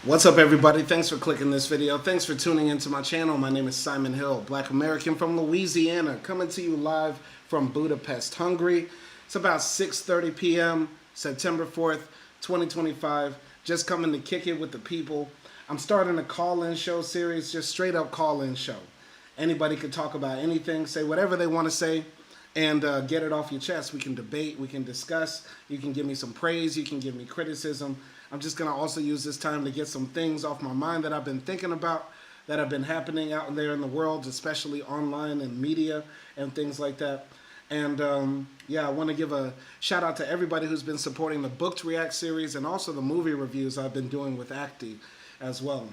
What's up, everybody? Thanks for clicking this video. Thanks for tuning into my channel. My name is Simon Hill, Black American from Louisiana, coming to you live from Budapest, Hungary. It's about 6:30 p.m., September 4th, 2025. Just coming to kick it with the people. I'm starting a call-in show series, just straight up call-in show. Anybody can talk about anything, say whatever they want to say, and get it off your chest. We can debate, we can discuss, you can give me some praise, you can give me criticism. I'm just going to also use this time to get some things off my mind that I've been thinking about, that have been happening out there in the world, especially online and media and things like that. And yeah, I want to give a shout out to everybody who's been supporting the Booked React series and also the movie reviews I've been doing with Acti as well.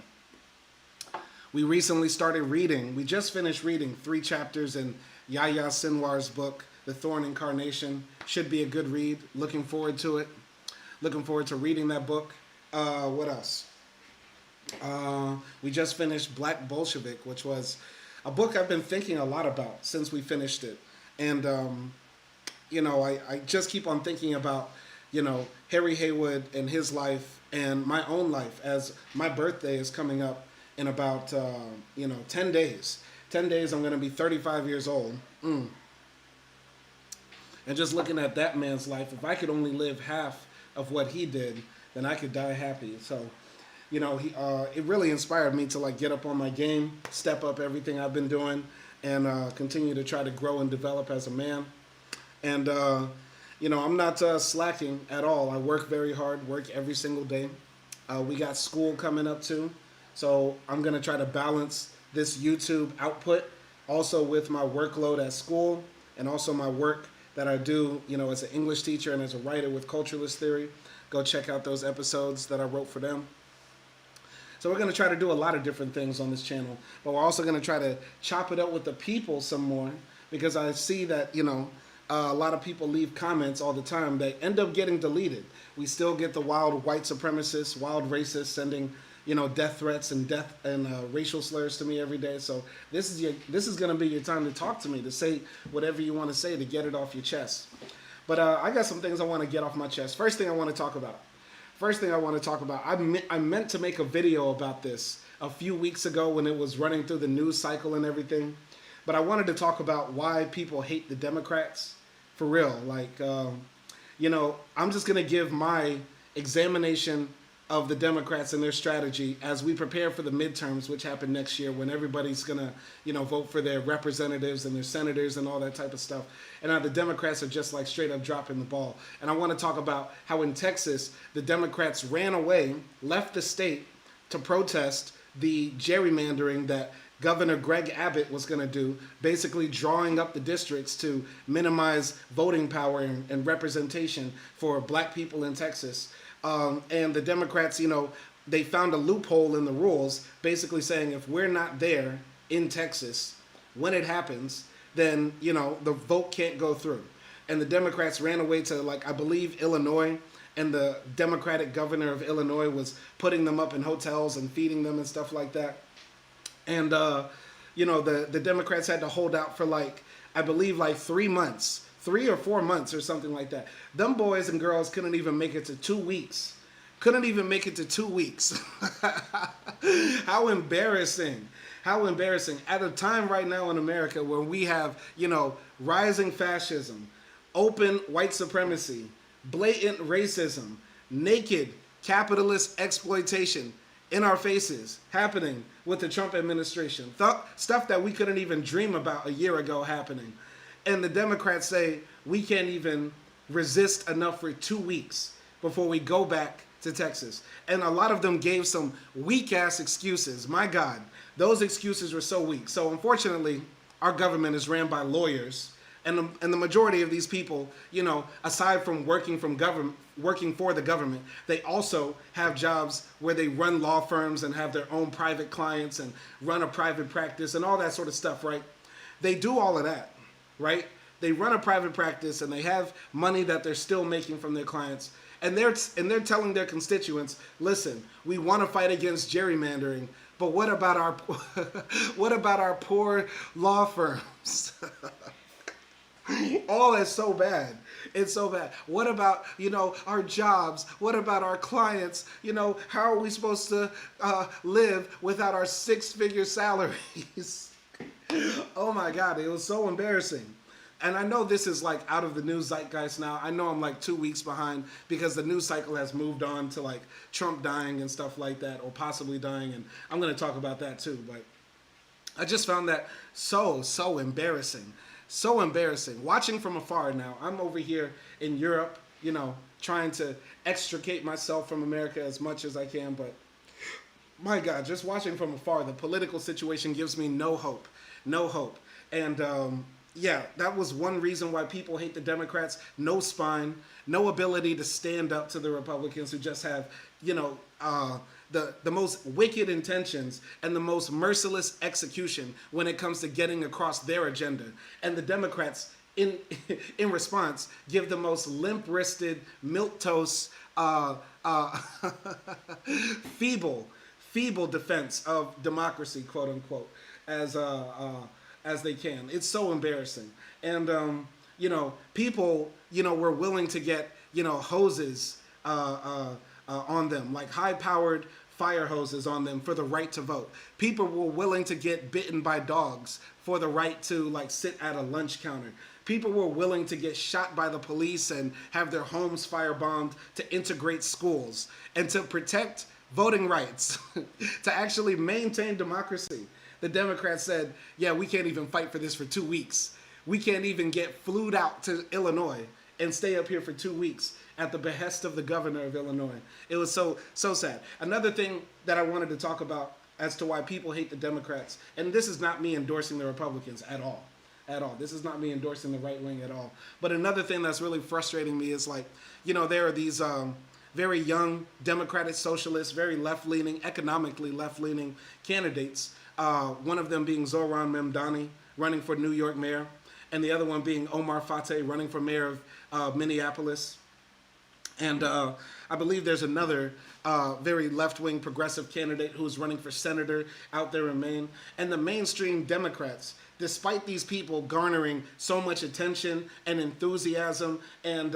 We recently started reading, we just finished reading 3 chapters in Yahya Sinwar's book, The Thorn Incarnation. Should be a good read. Looking forward to it. Looking forward to reading that book. What else? We just finished Black Bolshevik, which was a book I've been thinking a lot about since we finished it. And, you know, I just keep on thinking about, you know, Harry Haywood and his life and my own life, as my birthday is coming up in about, 10 days. 10 days, I'm going to be 35 years old. And just looking at that man's life, if I could only live half of what he did, then I could die happy. So, you know, it really inspired me to like get up on my game, step up everything I've been doing, and continue to try to grow and develop as a man. And, you know, I'm not slacking at all. I work very hard, work every single day. We got school coming up too. So I'm going to try to balance this YouTube output also with my workload at school and also my work that I do, you know, as an English teacher and as a writer with Culturalist Theory. Go check out those episodes that I wrote for them. So we're going to try to do a lot of different things on this channel, but we're also going to try to chop it up with the people some more, because I see that, you know, a lot of people leave comments all the time that end up getting deleted. We still get the wild white supremacists, wild racists sending, you know, death threats and racial slurs to me every day. So this is going to be your time to talk to me, to say whatever you want to say, to get it off your chest. But I got some things I want to get off my chest. First thing I want to talk about. I meant to make a video about this a few weeks ago when it was running through the news cycle and everything. But I wanted to talk about why people hate the Democrats. For real. Like, you know, I'm just going to give my examination of the Democrats and their strategy as we prepare for the midterms, which happen next year, when everybody's going to, you know, vote for their representatives and their senators and all that type of stuff. And now the Democrats are just like straight up dropping the ball. And I want to talk about how in Texas, the Democrats ran away, left the state to protest the gerrymandering that Governor Greg Abbott was going to do, basically drawing up the districts to minimize voting power and representation for black people in Texas. And the Democrats, you know, they found a loophole in the rules, basically saying if we're not there in Texas when it happens, then, you know, the vote can't go through. And the Democrats ran away to, like, I believe, Illinois, and the Democratic governor of Illinois was putting them up in hotels and feeding them and stuff like that. And, you know, the Democrats had to hold out for, like, I believe, like 3 months. 3 or 4 months or something like that. Them boys and girls couldn't even make it to 2 weeks. Couldn't even make it to 2 weeks. How embarrassing. How embarrassing. At a time right now in America where we have, you know, rising fascism, open white supremacy, blatant racism, naked capitalist exploitation in our faces happening with the Trump administration. Stuff that we couldn't even dream about a year ago happening. And the Democrats say we can't even resist enough for 2 weeks before we go back to Texas. And a lot of them gave some weak-ass excuses. My God, those excuses were so weak. So unfortunately, our government is ran by lawyers. And the majority of these people, you know, aside from working for the government, they also have jobs where they run law firms and have their own private clients and run a private practice and all that sort of stuff, right? They do all of that. Right? They run a private practice and they have money that they're still making from their clients. And they're telling their constituents, listen, we want to fight against gerrymandering, but what about our what about our poor law firms? Oh, that's so bad. It's so bad. What about, our jobs? What about our clients? How are we supposed to live without our six-figure salaries? Oh my God, it was so embarrassing. And I know this is like out of the news zeitgeist now. I know I'm like 2 weeks behind because the news cycle has moved on to like Trump dying and stuff like that, or possibly dying. And I'm going to talk about that too. But I just found that so embarrassing. So embarrassing. Watching from afar now. I'm over here in Europe, trying to extricate myself from America as much as I can. But my God, just watching from afar, the political situation gives me no hope. No hope. And yeah, that was one reason why people hate the Democrats. No no ability to stand up to the Republicans, who just have, the most wicked intentions and the most merciless execution when it comes to getting across their agenda. And the Democrats, in in response, give the most limp-wristed, milquetoast, feeble defense of democracy, quote unquote, as they can. It's so embarrassing. And people, were willing to get, hoses on them, like high-powered fire hoses on them for the right to vote. People were willing to get bitten by dogs for the right to like sit at a lunch counter. People were willing to get shot by the police and have their homes firebombed to integrate schools and to protect voting rights, to actually maintain democracy. The Democrats said, yeah, we can't even fight for this for 2 weeks. We can't even get flued out to Illinois and stay up here for 2 weeks at the behest of the governor of Illinois. It was so sad. Another thing that I wanted to talk about as to why people hate the Democrats, and this is not me endorsing the Republicans at all. At all. This is not me endorsing the right wing at all. But another thing that's really frustrating me is like, there are these very young Democratic socialists, very left-leaning, economically left-leaning candidates. One of them being Zohran Mamdani, running for New York mayor, and the other one being Omar Fateh, running for mayor of Minneapolis. And I believe there's another very left-wing progressive candidate who's running for senator out there in Maine. And the mainstream Democrats, despite these people garnering so much attention and enthusiasm and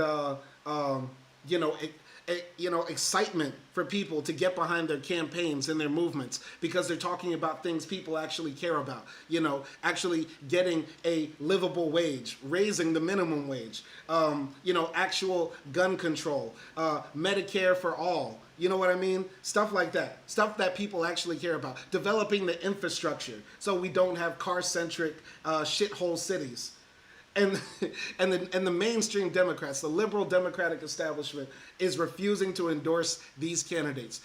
excitement for people to get behind their campaigns and their movements, because they're talking about things people actually care about, actually getting a livable wage, raising the minimum wage, actual gun control, Medicare for all, you know what I mean? Stuff like that. Stuff that people actually care about. Developing the infrastructure so we don't have car-centric shithole cities. And the mainstream Democrats, the liberal Democratic establishment, is refusing to endorse these candidates.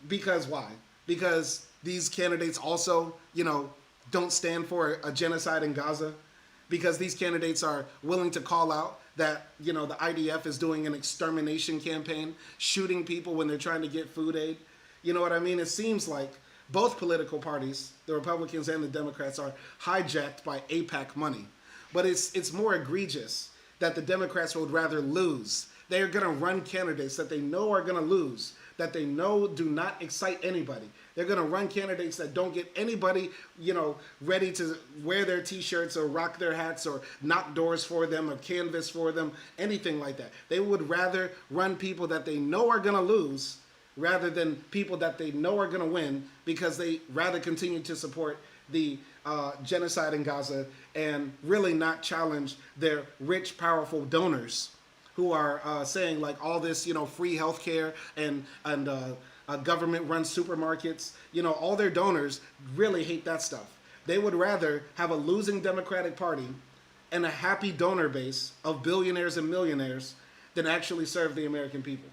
Because why? Because these candidates also, don't stand for a genocide in Gaza. Because these candidates are willing to call out that, the IDF is doing an extermination campaign, shooting people when they're trying to get food aid. You know what I mean? It seems like both political parties, the Republicans and the Democrats, are hijacked by AIPAC money. But it's more egregious that the Democrats would rather lose. They are going to run candidates that they know are going to lose, that they know do not excite anybody. They're going to run candidates that don't get anybody, ready to wear their T-shirts or rock their hats or knock doors for them or canvass for them, anything like that. They would rather run people that they know are going to lose rather than people that they know are going to win, because they rather continue to support the genocide in Gaza and really not challenge their rich, powerful donors who are saying like all this, free healthcare and government-run supermarkets. All their donors really hate that stuff. They would rather have a losing Democratic Party and a happy donor base of billionaires and millionaires than actually serve the American people.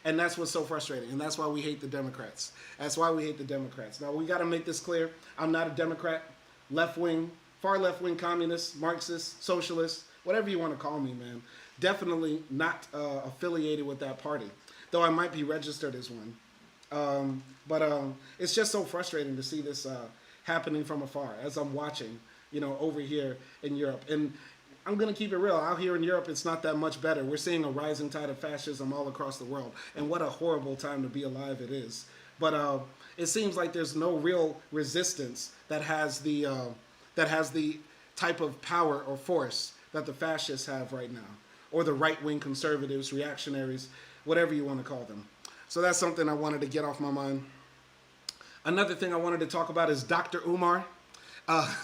And that's what's so frustrating. And that's why we hate the Democrats. That's why we hate the Democrats. Now, we got to make this clear. I'm not a Democrat, left-wing, far left-wing communist, Marxist, socialist, whatever you want to call me, man. Definitely not affiliated with that party, though I might be registered as one. But it's just so frustrating to see this happening from afar as I'm watching, over here in Europe. And I'm going to keep it real. Out here in Europe, it's not that much better. We're seeing a rising tide of fascism all across the world. And what a horrible time to be alive it is. But it seems like there's no real resistance that has the type of power or force that the fascists have right now. or the right-wing conservatives, reactionaries, whatever you want to call them. So that's something I wanted to get off my mind. Another thing I wanted to talk about is Dr. Umar. Uh,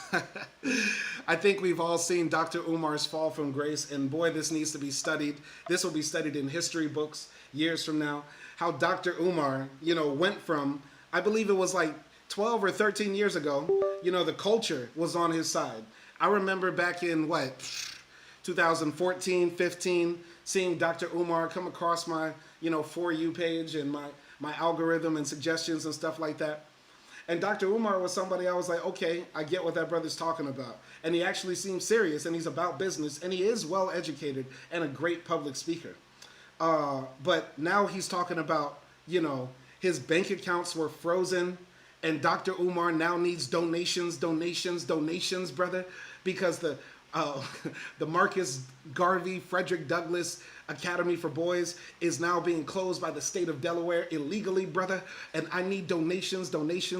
I think we've all seen Dr. Umar's fall from grace, and boy, this needs to be studied. This will be studied in history books years from now. How Dr. Umar, went from, I believe it was like 12 or 13 years ago, the culture was on his side. I remember back in 2014, 15, seeing Dr. Umar come across my, For You page and my algorithm and suggestions and stuff like that. And Dr. Umar was somebody I was like, okay, I get what that brother's talking about. And he actually seems serious, and he's about business, and he is well educated and a great public speaker. But now he's talking about, his bank accounts were frozen, and Dr. Umar now needs donations, brother, because the Marcus Garvey, Frederick Douglass Academy for Boys is now being closed by the state of Delaware illegally, brother. And I need donations,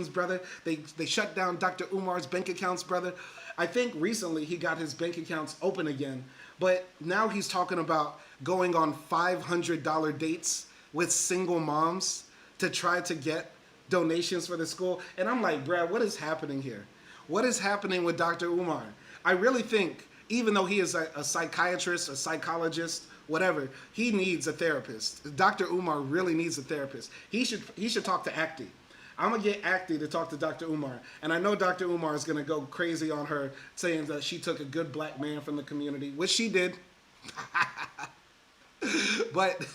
brother. They shut down Dr. Umar's bank accounts, brother. I think recently he got his bank accounts open again. But now he's talking about going on $500 dates with single moms to try to get donations for the school. And I'm like, bruh, what is happening here? What is happening with Dr. Umar? I really think, even though he is a psychiatrist, a psychologist, whatever, he needs a therapist. Dr. Umar really needs a therapist. He should talk to Acti. I'm going to get Acti to talk to Dr. Umar. And I know Dr. Umar is going to go crazy on her, saying that she took a good black man from the community, which she did. But,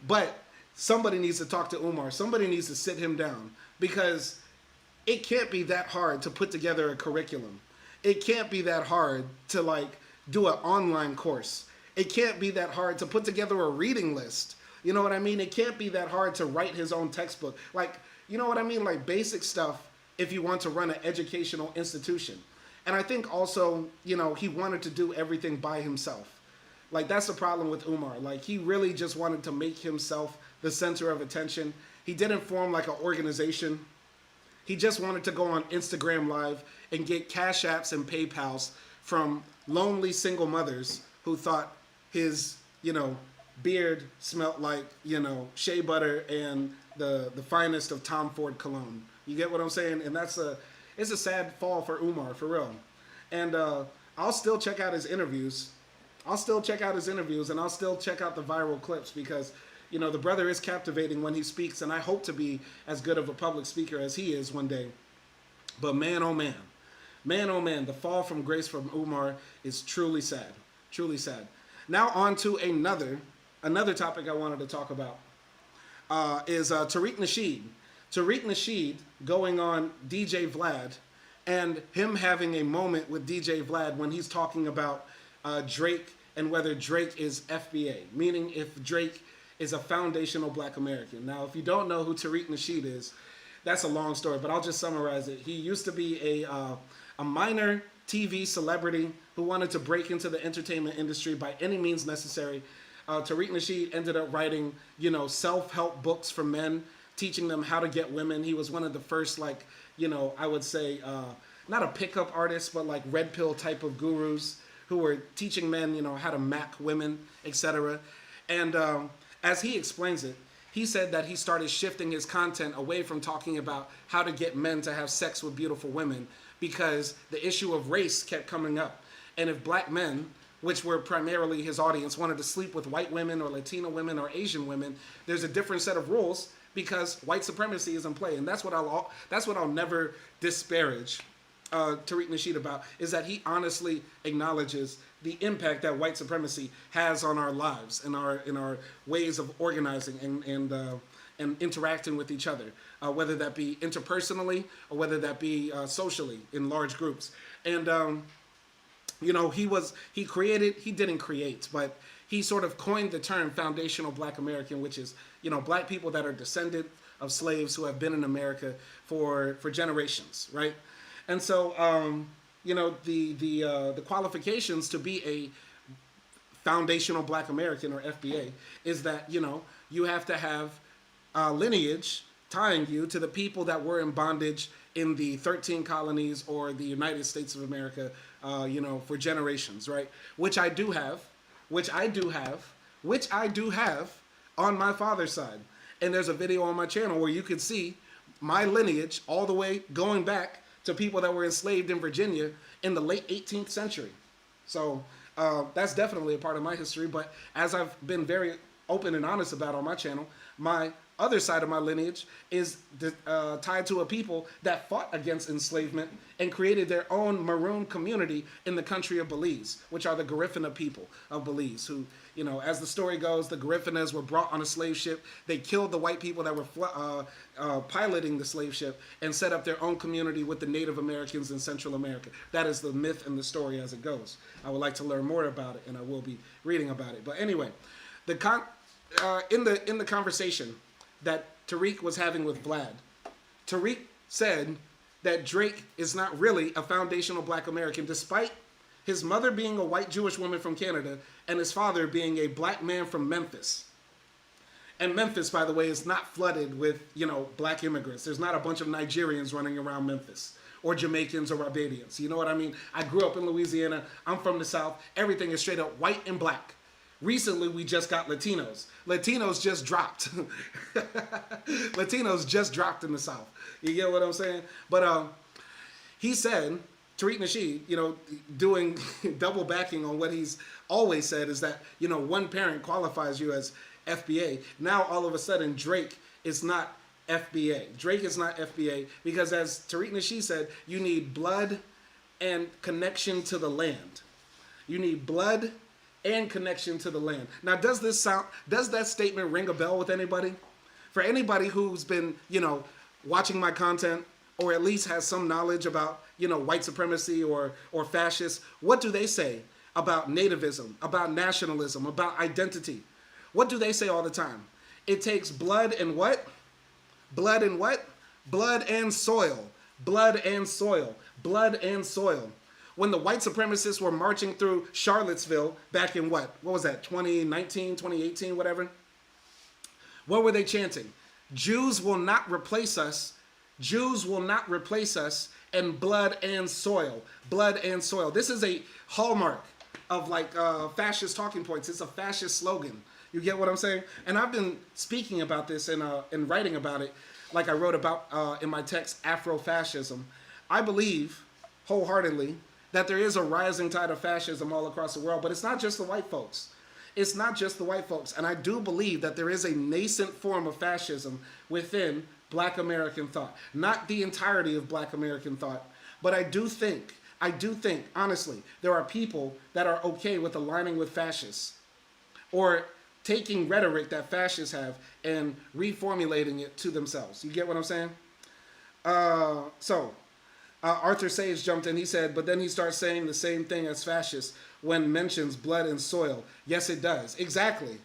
but somebody needs to talk to Umar. Somebody needs to sit him down, because it can't be that hard to put together a curriculum. It can't be that hard to do an online course. It can't be that hard to put together a reading list. You know what I mean? It can't be that hard to write his own textbook. You know what I mean? Basic stuff if you want to run an educational institution. And I think also, he wanted to do everything by himself. That's the problem with Umar. He really just wanted to make himself the center of attention. He didn't form an organization. He just wanted to go on Instagram Live and get Cash Apps and PayPals from lonely single mothers who thought his, beard smelled like, shea butter and the finest of Tom Ford cologne. You get what I'm saying? And it's a sad fall for Umar, for real. And I'll still check out his interviews. And I'll still check out the viral clips, because the brother is captivating when he speaks, and I hope to be as good of a public speaker as he is one day. But man, oh man, the fall from grace from Umar is truly sad, truly sad. Now on to another topic I wanted to talk about is Tariq Nasheed. Tariq Nasheed going on DJ Vlad, and him having a moment with DJ Vlad when he's talking about Drake and whether Drake is FBA, meaning if Drake is a foundational black American. Now, if you don't know who Tariq Nasheed is, that's a long story, but I'll just summarize it. He used to be a minor TV celebrity who wanted to break into the entertainment industry by any means necessary. Tariq Nasheed ended up writing, self-help books for men, teaching them how to get women. He was one of the first, I would say, not a pickup artist, but red pill type of gurus who were teaching men, how to mac women, etc. And as he explains it, he said that he started shifting his content away from talking about how to get men to have sex with beautiful women, because the issue of race kept coming up. And if black men, which were primarily his audience, wanted to sleep with white women or Latino women or Asian women, there's a different set of rules, because white supremacy is in play. And that's what I'll never disparage Tariq Nasheed about, is that he honestly acknowledges the impact that white supremacy has on our lives and in our ways of organizing and interacting with each other, whether that be interpersonally or whether that be socially in large groups. And he didn't create, but he sort of coined the term foundational black American, which is, black people that are descended of slaves who have been in America for generations, right? And so, the qualifications to be a foundational black American, or FBA, is that, you have to have lineage tying you to the people that were in bondage in the 13 colonies or the United States of America for generations, right? Which I do have, which I do have, which I do have on my father's side. And there's a video on my channel where you can see my lineage all the way going back to people that were enslaved in Virginia in the late 18th century. So that's definitely a part of my history. But as I've been very open and honest about on my channel, my other side of my lineage is tied to a people that fought against enslavement and created their own maroon community in the country of Belize, which are the Garifuna people of Belize, who, as the story goes, the Garifunas were brought on a slave ship. They killed the white people that were piloting the slave ship and set up their own community with the Native Americans in Central America. That is the myth and the story as it goes. I would like to learn more about it, and I will be reading about it. But anyway, in the conversation that Tariq was having with Vlad, Tariq said that Drake is not really a foundational black American, despite his mother being a white Jewish woman from Canada and his father being a black man from Memphis. And Memphis, by the way, is not flooded with, black immigrants. There's not a bunch of Nigerians running around Memphis, or Jamaicans or Barbadians. You know what I mean? I grew up in Louisiana. I'm from the South. Everything is straight up white and black. Recently, we just got Latinos. Latinos just dropped. Latinos just dropped in the South. You get what I'm saying? But he said, Tariq Nasheed, doing double backing on what he's always said is that, one parent qualifies you as FBA. Now, all of a sudden, Drake is not FBA. Drake is not FBA because, as Tariq Nasheed said, you need blood and connection to the land. You need blood and connection to the land. Now, does that statement ring a bell with anybody? For anybody who's been, watching my content, or at least has some knowledge about, white supremacy or fascists, what do they say about nativism, about nationalism, about identity? What do they say all the time? It takes blood and what? Blood and what? Blood and soil. Blood and soil. Blood and soil. When the white supremacists were marching through Charlottesville back in what was that, 2019, 2018, whatever? What were they chanting? Jews will not replace us. Jews will not replace us, and blood and soil. Blood and soil. This is a hallmark of fascist talking points. It's a fascist slogan. You get what I'm saying? And I've been speaking about this and writing about it, like I wrote about in my text, Afro-fascism. I believe wholeheartedly that there is a rising tide of fascism all across the world, but it's not just the white folks. It's not just the white folks. And I do believe that there is a nascent form of fascism within black American thought. Not the entirety of black American thought, but I do think, honestly, there are people that are okay with aligning with fascists or taking rhetoric that fascists have and reformulating it to themselves. You get what I'm saying? Arthur Sage jumped in. He said, but then he starts saying the same thing as fascists when mentions blood and soil. Yes, it does. Exactly.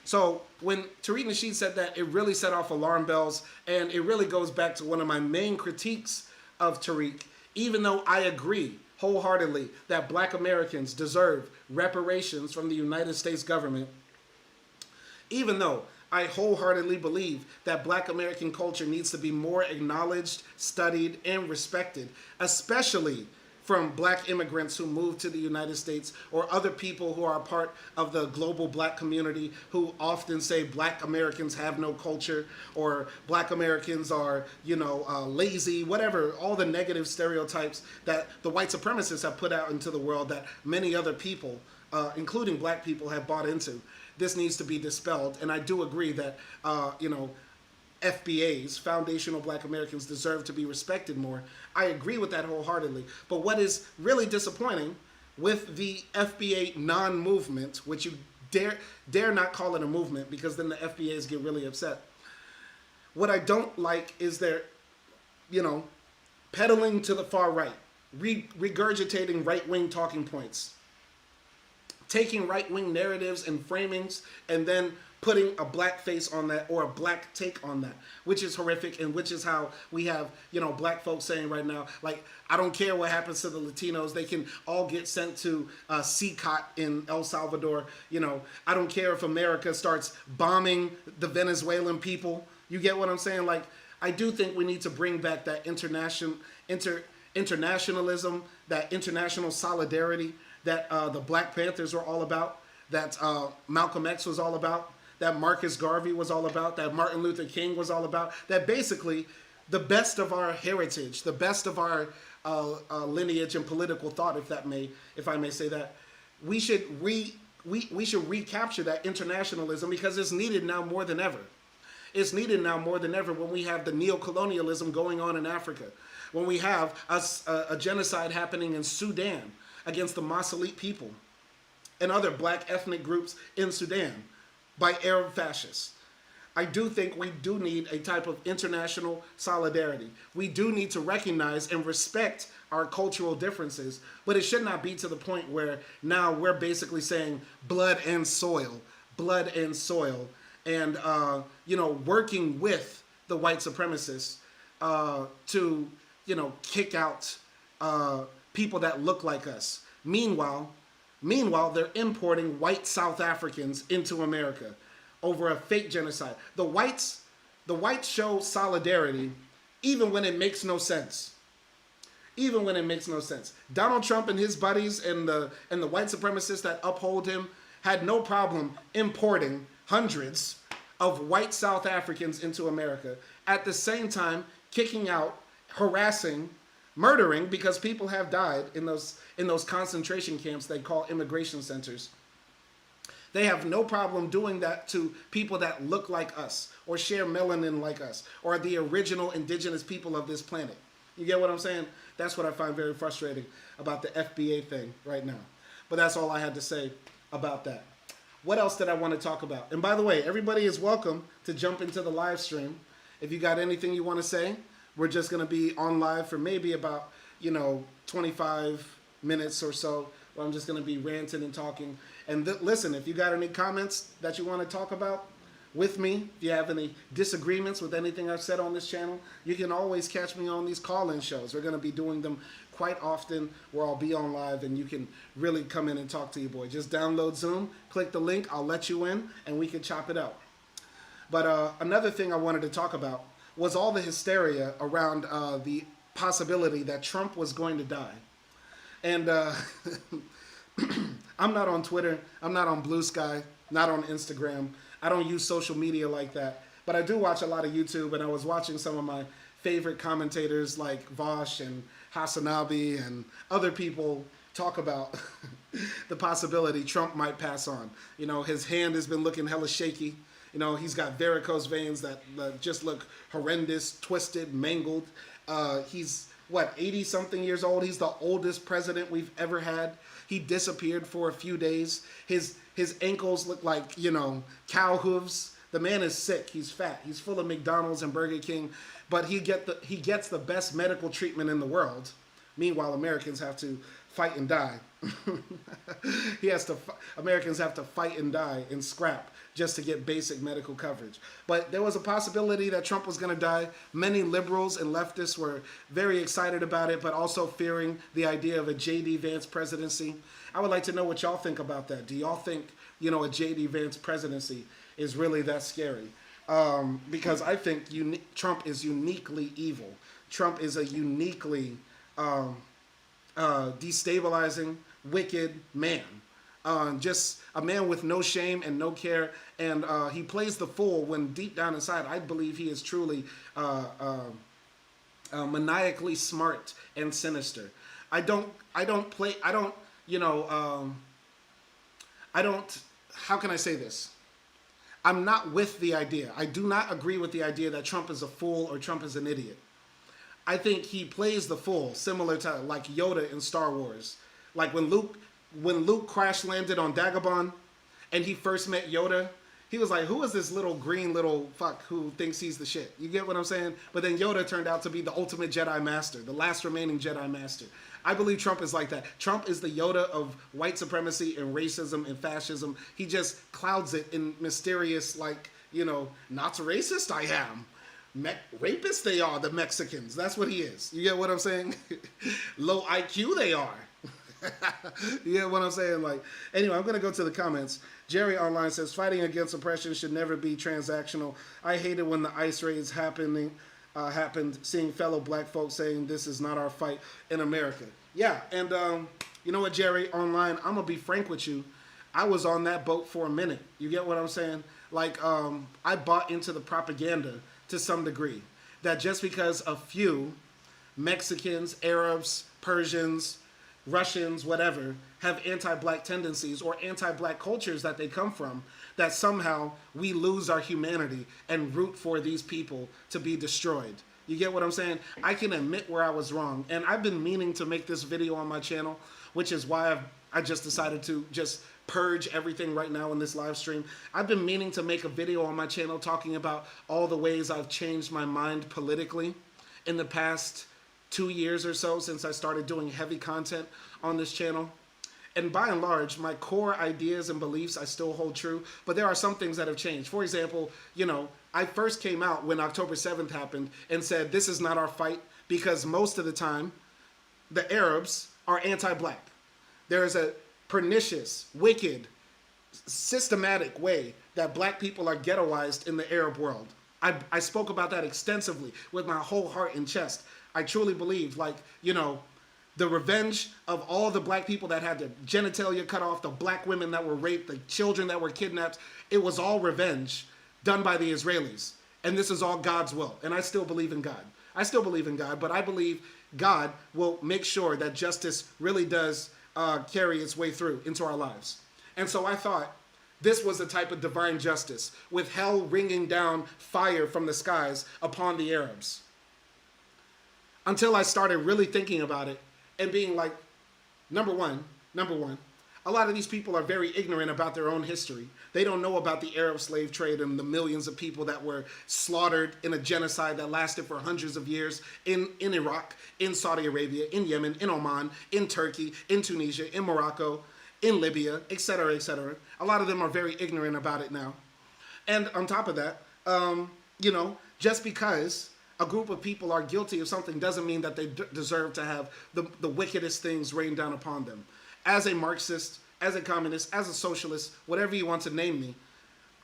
So when Tariq Nasheed said that, it really set off alarm bells. And it really goes back to one of my main critiques of Tariq, even though I agree wholeheartedly that black Americans deserve reparations from the United States government, even though I wholeheartedly believe that black American culture needs to be more acknowledged, studied, and respected, especially from black immigrants who moved to the United States or other people who are a part of the global black community who often say black Americans have no culture or black Americans are, lazy, whatever, all the negative stereotypes that the white supremacists have put out into the world that many other people, including black people, have bought into. This needs to be dispelled. And I do agree that, FBAs, foundational black Americans, deserve to be respected more. I agree with that wholeheartedly. But what is really disappointing with the FBA non-movement, which you dare not call it a movement because then the FBAs get really upset. What I don't like is their, peddling to the far right, regurgitating right-wing talking points, taking right-wing narratives and framings and then putting a black face on that or a black take on that, which is horrific, and which is how we have, black folks saying right now, I don't care what happens to the Latinos. They can all get sent to CCOT in El Salvador. I don't care if America starts bombing the Venezuelan people. You get what I'm saying? I do think we need to bring back that internationalism, that international solidarity that the Black Panthers were all about, that Malcolm X was all about, that Marcus Garvey was all about, that Martin Luther King was all about, that basically the best of our heritage, the best of our lineage and political thought, if I may say that, we should we should recapture that internationalism because it's needed now more than ever. It's needed now more than ever when we have the neo-colonialism going on in Africa, when we have a genocide happening in Sudan against the Masalit people and other black ethnic groups in Sudan by Arab fascists. I do think we do need a type of international solidarity. We do need to recognize and respect our cultural differences, but it should not be to the point where now we're basically saying blood and soil, and working with the white supremacists to kick out people that look like us. Meanwhile, they're importing white South Africans into America over a fake genocide. The whites show solidarity even when it makes no sense. Even when it makes no sense. Donald Trump and his buddies and the white supremacists that uphold him had no problem importing hundreds of white South Africans into America. At the same time, kicking out, harassing, murdering, because people have died in those concentration camps they call immigration centers. They have no problem doing that to people that look like us or share melanin like us or the original indigenous people of this planet. You get what I'm saying? That's what I find very frustrating about the FBA thing right now. But that's all I had to say about that. What else did I want to talk about? And by the way, everybody is welcome to jump into the live stream. If you got anything you want to say, we're just going to be on live for maybe about, 25 minutes or so. Where I'm just going to be ranting and talking. And listen, if you got any comments that you want to talk about with me, if you have any disagreements with anything I've said on this channel, you can always catch me on these call-in shows. We're going to be doing them quite often where I'll be on live and you can really come in and talk to your boy. Just download Zoom, click the link, I'll let you in, and we can chop it out. But another thing I wanted to talk about was all the hysteria around the possibility that Trump was going to die. And I'm not on Twitter, I'm not on Blue Sky, not on Instagram. I don't use social media like that. But I do watch a lot of YouTube, and I was watching some of my favorite commentators like Vosh and Hasanabi and other people talk about the possibility Trump might pass on. His hand has been looking hella shaky. He's got varicose veins that just look horrendous, twisted, mangled. He's, 80-something years old? He's the oldest president we've ever had. He disappeared for a few days. His ankles look like, cow hooves. The man is sick. He's fat. He's full of McDonald's and Burger King. But he gets the best medical treatment in the world. Meanwhile, Americans have to fight and die. Americans have to fight and die and scrap just to get basic medical coverage. But there was a possibility that Trump was going to die. Many liberals and leftists were very excited about it, but also fearing the idea of a J.D. Vance presidency. I would like to know what y'all think about that. Do y'all think, a J.D. Vance presidency is really that scary? Because I think Trump is uniquely evil. Trump is a uniquely destabilizing, wicked man. Just a man with no shame and no care, and he plays the fool when deep down inside I believe he is truly maniacally smart and sinister. I don't, how can I say this? I'm not with the idea. I do not agree with the idea that Trump is a fool or Trump is an idiot. I think he plays the fool, similar to like Yoda in Star Wars. Like when Luke crash landed on Dagobah and he first met Yoda, he was like, who is this little green little fuck who thinks he's the shit? You get what I'm saying? But then Yoda turned out to be the ultimate Jedi Master, the last remaining Jedi Master. I believe Trump is like that. Trump is the Yoda of white supremacy and racism and fascism. He just clouds it in mysterious, like, not racist I am. Rapists they are, the Mexicans. That's what he is. You get what I'm saying? Low IQ they are. You get what I'm saying? Like, anyway, I'm going to go to the comments. Jerry Online says, fighting against oppression should never be transactional. I hate it when the ICE raids happening happened, seeing fellow black folks saying this is not our fight in America. Yeah, and you know what, Jerry, online, I'm going to be frank with you. I was on that boat for a minute. You get what I'm saying? Like, I bought into the propaganda to some degree that just because a few Mexicans, Arabs, Persians, Russians, whatever, have anti-black tendencies or anti-black cultures that they come from, that somehow we lose our humanity and root for these people to be destroyed. You get what I'm saying? I can admit where I was wrong. And I've been meaning to make this video on my channel, which is why I just decided to just purge everything right now in this live stream. I've been meaning to make a video on my channel talking about all the ways I've changed my mind politically in the past 2 years or so since I started doing heavy content on this channel. And by and large, my core ideas and beliefs I still hold true, but there are some things that have changed. For example, you know, I first came out when October 7th happened and said this is not our fight because most of the time the Arabs are anti-black. There is a pernicious, wicked, systematic way that black people are ghettoized in the Arab world. I spoke about that extensively with my whole heart and chest. I truly believe, like, you know, the revenge of all the black people that had their genitalia cut off, the black women that were raped, the children that were kidnapped, it was all revenge done by the Israelis. And this is all God's will. And I still believe in God. I still believe in God, but I believe God will make sure that justice really does carry its way through into our lives. And so I thought this was the type of divine justice, with hell ringing down fire from the skies upon the Arabs. Until I started really thinking about it and being like, number one, a lot of these people are very ignorant about their own history. They don't know about the Arab slave trade and the millions of people that were slaughtered in a genocide that lasted for hundreds of years in Iraq, in Saudi Arabia, in Yemen, in Oman, in Turkey, in Tunisia, in Morocco, in Libya, etc., etc. A lot of them are very ignorant about it now. And on top of that, you know, just because a group of people are guilty of something doesn't mean that they deserve to have the wickedest things rained down upon them. As a Marxist, as a communist, as a socialist, whatever you want to name me,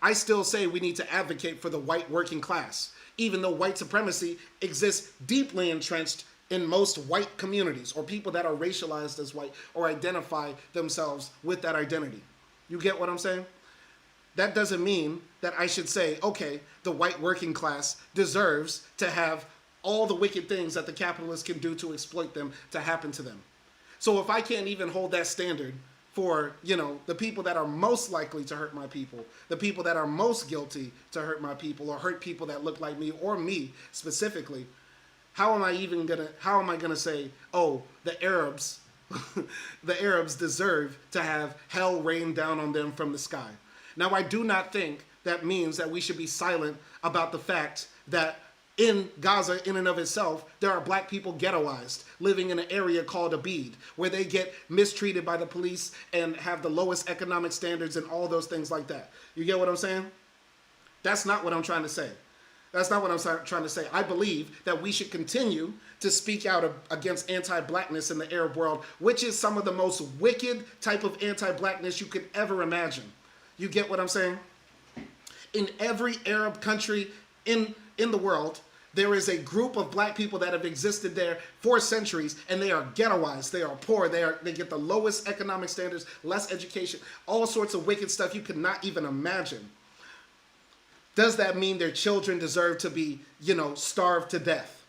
I still say we need to advocate for the white working class, even though white supremacy exists deeply entrenched in most white communities, or people that are racialized as white or identify themselves with that identity. You get what I'm saying? That doesn't mean that I should say, okay, the white working class deserves to have all the wicked things that the capitalists can do to exploit them to happen to them. So if I can't even hold that standard for, you know, the people that are most likely to hurt my people, the people that are most guilty to hurt my people or hurt people that look like me or me specifically, how am I gonna say, oh, the Arabs, the Arabs deserve to have hell rain down on them from the sky? Now, I do not think that means that we should be silent about the fact that in Gaza, in and of itself, there are black people ghettoized, living in an area called Abid, where they get mistreated by the police and have the lowest economic standards and all those things like that. You get what I'm saying? That's not what I'm trying to say. That's not what I'm trying to say. I believe that we should continue to speak out against anti-blackness in the Arab world, which is some of the most wicked type of anti-blackness you could ever imagine. You get what I'm saying? In every Arab country in the world, there is a group of black people that have existed there for centuries, and they are ghettoized. They are poor. They get the lowest economic standards, less education, all sorts of wicked stuff you could not even imagine. Does that mean their children deserve to be, you know, starved to death?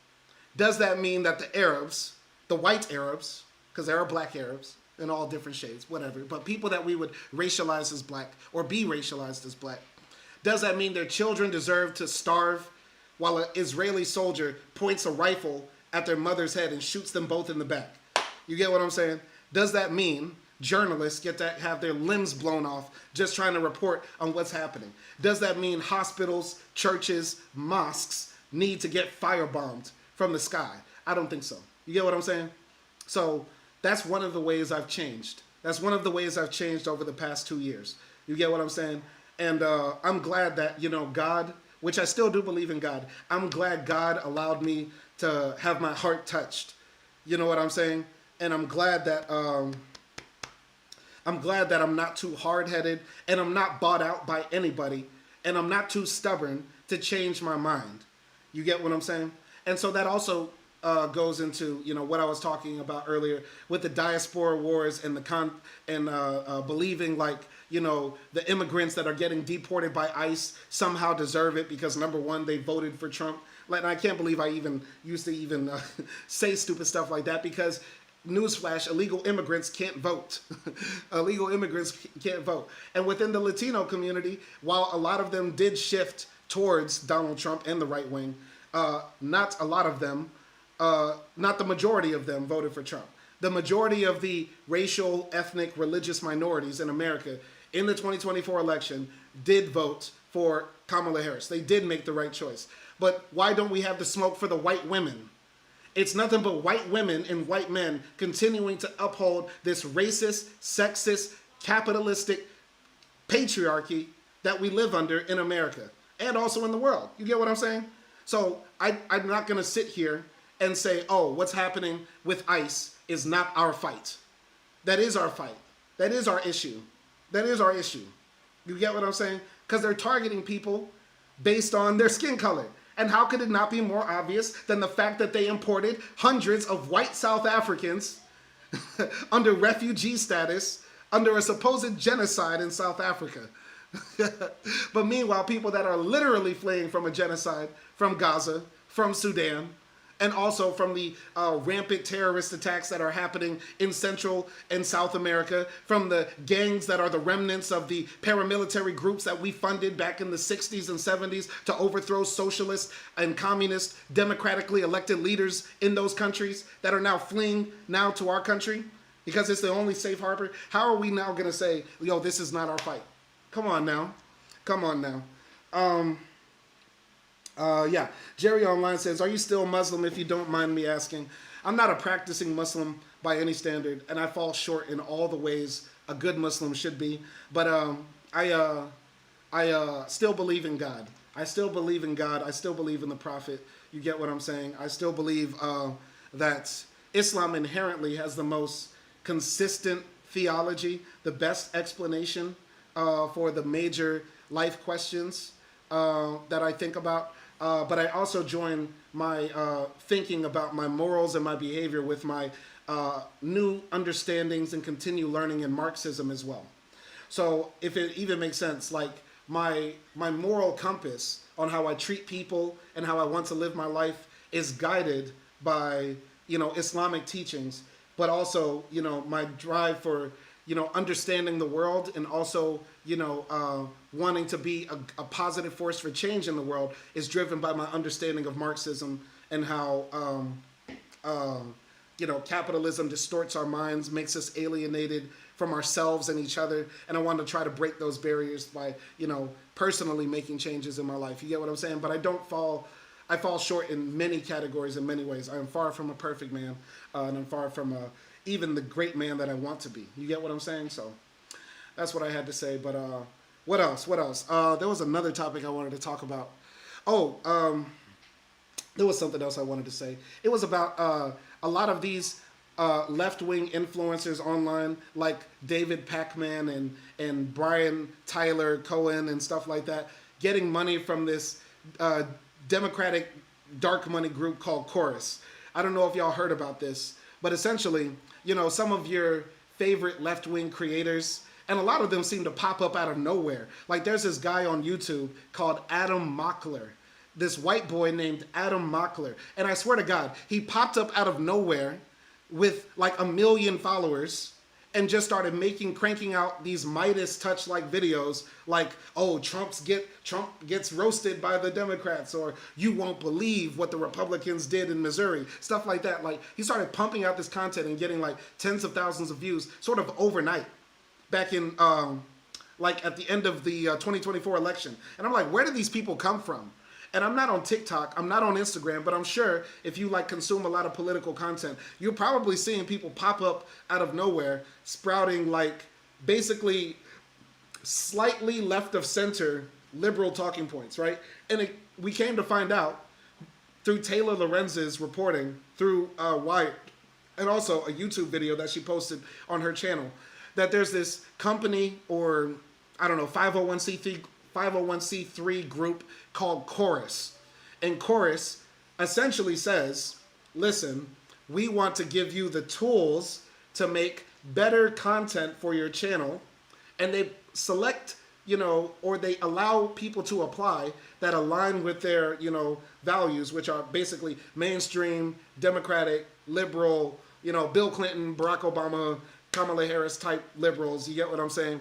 Does that mean that the Arabs, the white Arabs, because there are black Arabs in all different shades, whatever, but people that we would racialize as black or be racialized as black, does that mean their children deserve to starve while an Israeli soldier points a rifle at their mother's head and shoots them both in the back? You get what I'm saying? Does that mean journalists get to have their limbs blown off just trying to report on what's happening? Does that mean hospitals, churches, mosques need to get firebombed from the sky? I don't think so. You get what I'm saying? So that's one of the ways I've changed. That's one of the ways I've changed over the past 2 years. You get what I'm saying? And I'm glad that, you know, God, which I still do believe in God, I'm glad God allowed me to have my heart touched. You know what I'm saying? And I'm glad that I'm not too hard-headed, and I'm not bought out by anybody, and I'm not too stubborn to change my mind. You get what I'm saying? And so that also goes into what I was talking about earlier with the diaspora wars and believing like the immigrants that are getting deported by ICE somehow deserve it because number one they voted for Trump. Like, and I can't believe I even used to even say stupid stuff like that because newsflash, illegal immigrants can't vote. Illegal immigrants can't vote. And within the Latino community, while a lot of them did shift towards Donald Trump and the right wing, not a lot of them, not the majority of them voted for Trump. The majority of the racial, ethnic, religious minorities in America in the 2024 election did vote for Kamala Harris. They did make the right choice. But why don't we have the smoke for the white women? It's nothing but white women and white men continuing to uphold this racist, sexist, capitalistic patriarchy that we live under in America and also in the world. You get what I'm saying? So I'm not going to sit here and say, oh, what's happening with ICE is not our fight. That is our fight. That is our issue. That is our issue. You get what I'm saying? Because they're targeting people based on their skin color. And how could it not be more obvious than the fact that they imported hundreds of white South Africans under refugee status, under a supposed genocide in South Africa? But meanwhile, people that are literally fleeing from a genocide from Gaza, from Sudan, and also from the rampant terrorist attacks that are happening in Central and South America, from the gangs that are the remnants of the paramilitary groups that we funded back in the 60s and 70s to overthrow socialist and communist democratically elected leaders in those countries that are now fleeing now to our country because it's the only safe harbor. How are we now going to say, yo, this is not our fight? Come on now. Come on now. Yeah, Jerry Online says, are you still Muslim if you don't mind me asking? I'm not a practicing Muslim by any standard, and I fall short in all the ways a good Muslim should be. But I still believe in God. I still believe in God. I still believe in the Prophet. You get what I'm saying? I still believe that Islam inherently has the most consistent theology, the best explanation for the major life questions that I think about. But I also join my thinking about my morals and my behavior with my new understandings and continue learning in Marxism as well. So if it even makes sense, like my moral compass on how I treat people and how I want to live my life is guided by, Islamic teachings, but also, my drive for, understanding the world and also, wanting to be a positive force for change in the world is driven by my understanding of Marxism and how, capitalism distorts our minds, makes us alienated from ourselves and each other. And I want to try to break those barriers by, personally making changes in my life. You get what I'm saying? But I fall short in many categories in many ways. I am far from a perfect man, and I'm far from even the great man that I want to be. You get what I'm saying? So that's what I had to say. But what else? What else? There was another topic I wanted to talk about. There was something else I wanted to say. It was about a lot of these left-wing influencers online, like David Pakman and Brian Tyler Cohen and stuff like that, getting money from this Democratic dark money group called Chorus. I don't know if y'all heard about this, but essentially, some of your favorite left-wing creators, and a lot of them seem to pop up out of nowhere. Like there's this guy on YouTube called Adam Mockler, this white boy named Adam Mockler. And I swear to God, he popped up out of nowhere with like 1 million followers and just started cranking out these Midas touch-like videos like, oh, Trump gets roasted by the Democrats, or you won't believe what the Republicans did in Missouri, stuff like that. Like he started pumping out this content and getting like tens of thousands of views sort of overnight back in like at the end of the 2024 election. And I'm like, where did these people come from? And I'm not on TikTok, I'm not on Instagram, but I'm sure if you like consume a lot of political content, you're probably seeing people pop up out of nowhere, sprouting like basically slightly left of center liberal talking points, right? And we came to find out through Taylor Lorenz's reporting, through Wired, and also a YouTube video that she posted on her channel, that there's this company or, I don't know, 501c3 group called Chorus. And Chorus essentially says, listen, we want to give you the tools to make better content for your channel. And they select, or they allow people to apply that align with their, values, which are basically mainstream, democratic, liberal, Bill Clinton, Barack Obama, Kamala Harris type liberals. You get what I'm saying?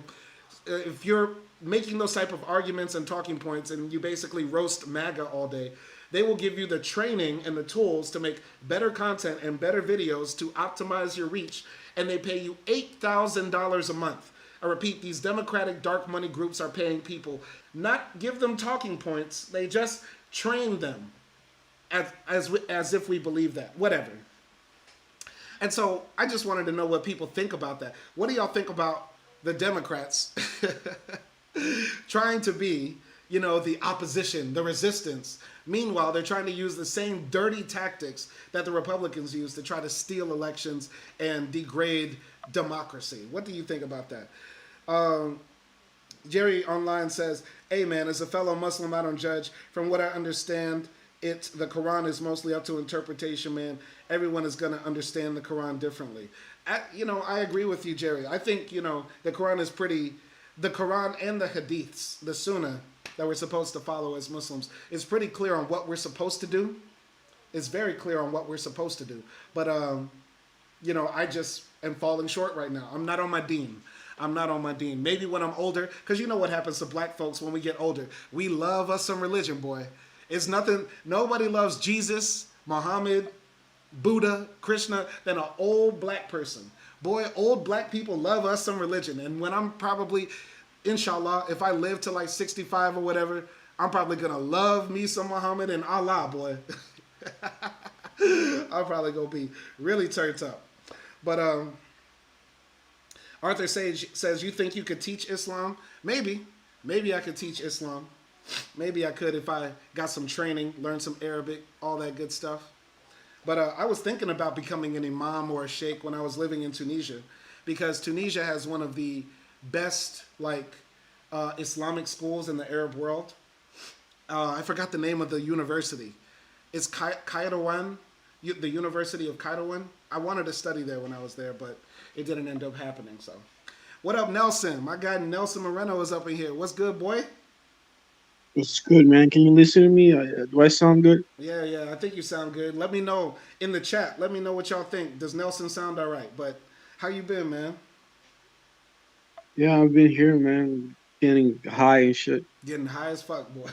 If you're making those type of arguments and talking points and you basically roast MAGA all day, they will give you the training and the tools to make better content and better videos to optimize your reach. And they pay you $8,000 a month. I repeat, these democratic dark money groups are paying people, not give them talking points. They just train them as if we believe that. Whatever. And so I just wanted to know what people think about that. What do y'all think about the Democrats trying to be, the opposition, the resistance? Meanwhile, they're trying to use the same dirty tactics that the Republicans use to try to steal elections and degrade democracy. What do you think about that? Jerry online says, hey man, as a fellow Muslim, I don't judge. From what I understand, the Quran is mostly up to interpretation, man. Everyone is going to understand the Quran differently. I agree with you, Jerry. I think, the Quran is the Quran and the Hadiths, the Sunnah that we're supposed to follow as Muslims, is pretty clear on what we're supposed to do. It's very clear on what we're supposed to do. But, I just am falling short right now. I'm not on my deen. I'm not on my deen. Maybe when I'm older, because you know what happens to black folks when we get older. We love us some religion, boy. It's nothing, nobody loves Jesus, Muhammad, Buddha, Krishna than an old black person. Boy, old black people love us some religion. And when I'm probably, inshallah, if I live to like 65 or whatever, I'm probably going to love me some Muhammad and Allah, boy. I'm probably going to be really turned up. But Arthur Sage says, you think you could teach Islam? Maybe. Maybe I could teach Islam. Maybe I could if I got some training, learned some Arabic, all that good stuff. But I was thinking about becoming an imam or a sheikh when I was living in Tunisia, because Tunisia has one of the best Islamic schools in the Arab world. I forgot the name of the university. It's Kairouan, the University of Kairouan. I wanted to study there when I was there, but it didn't end up happening. So, what up, Nelson? My guy Nelson Moreno is up in here. What's good, boy? It's good, man. Can you listen to me? Do I sound good? Yeah. I think you sound good. Let me know in the chat. Let me know what y'all think. Does Nelson sound all right? But how you been, man? Yeah, I've been here, man. Getting high and shit. Getting high as fuck, boy.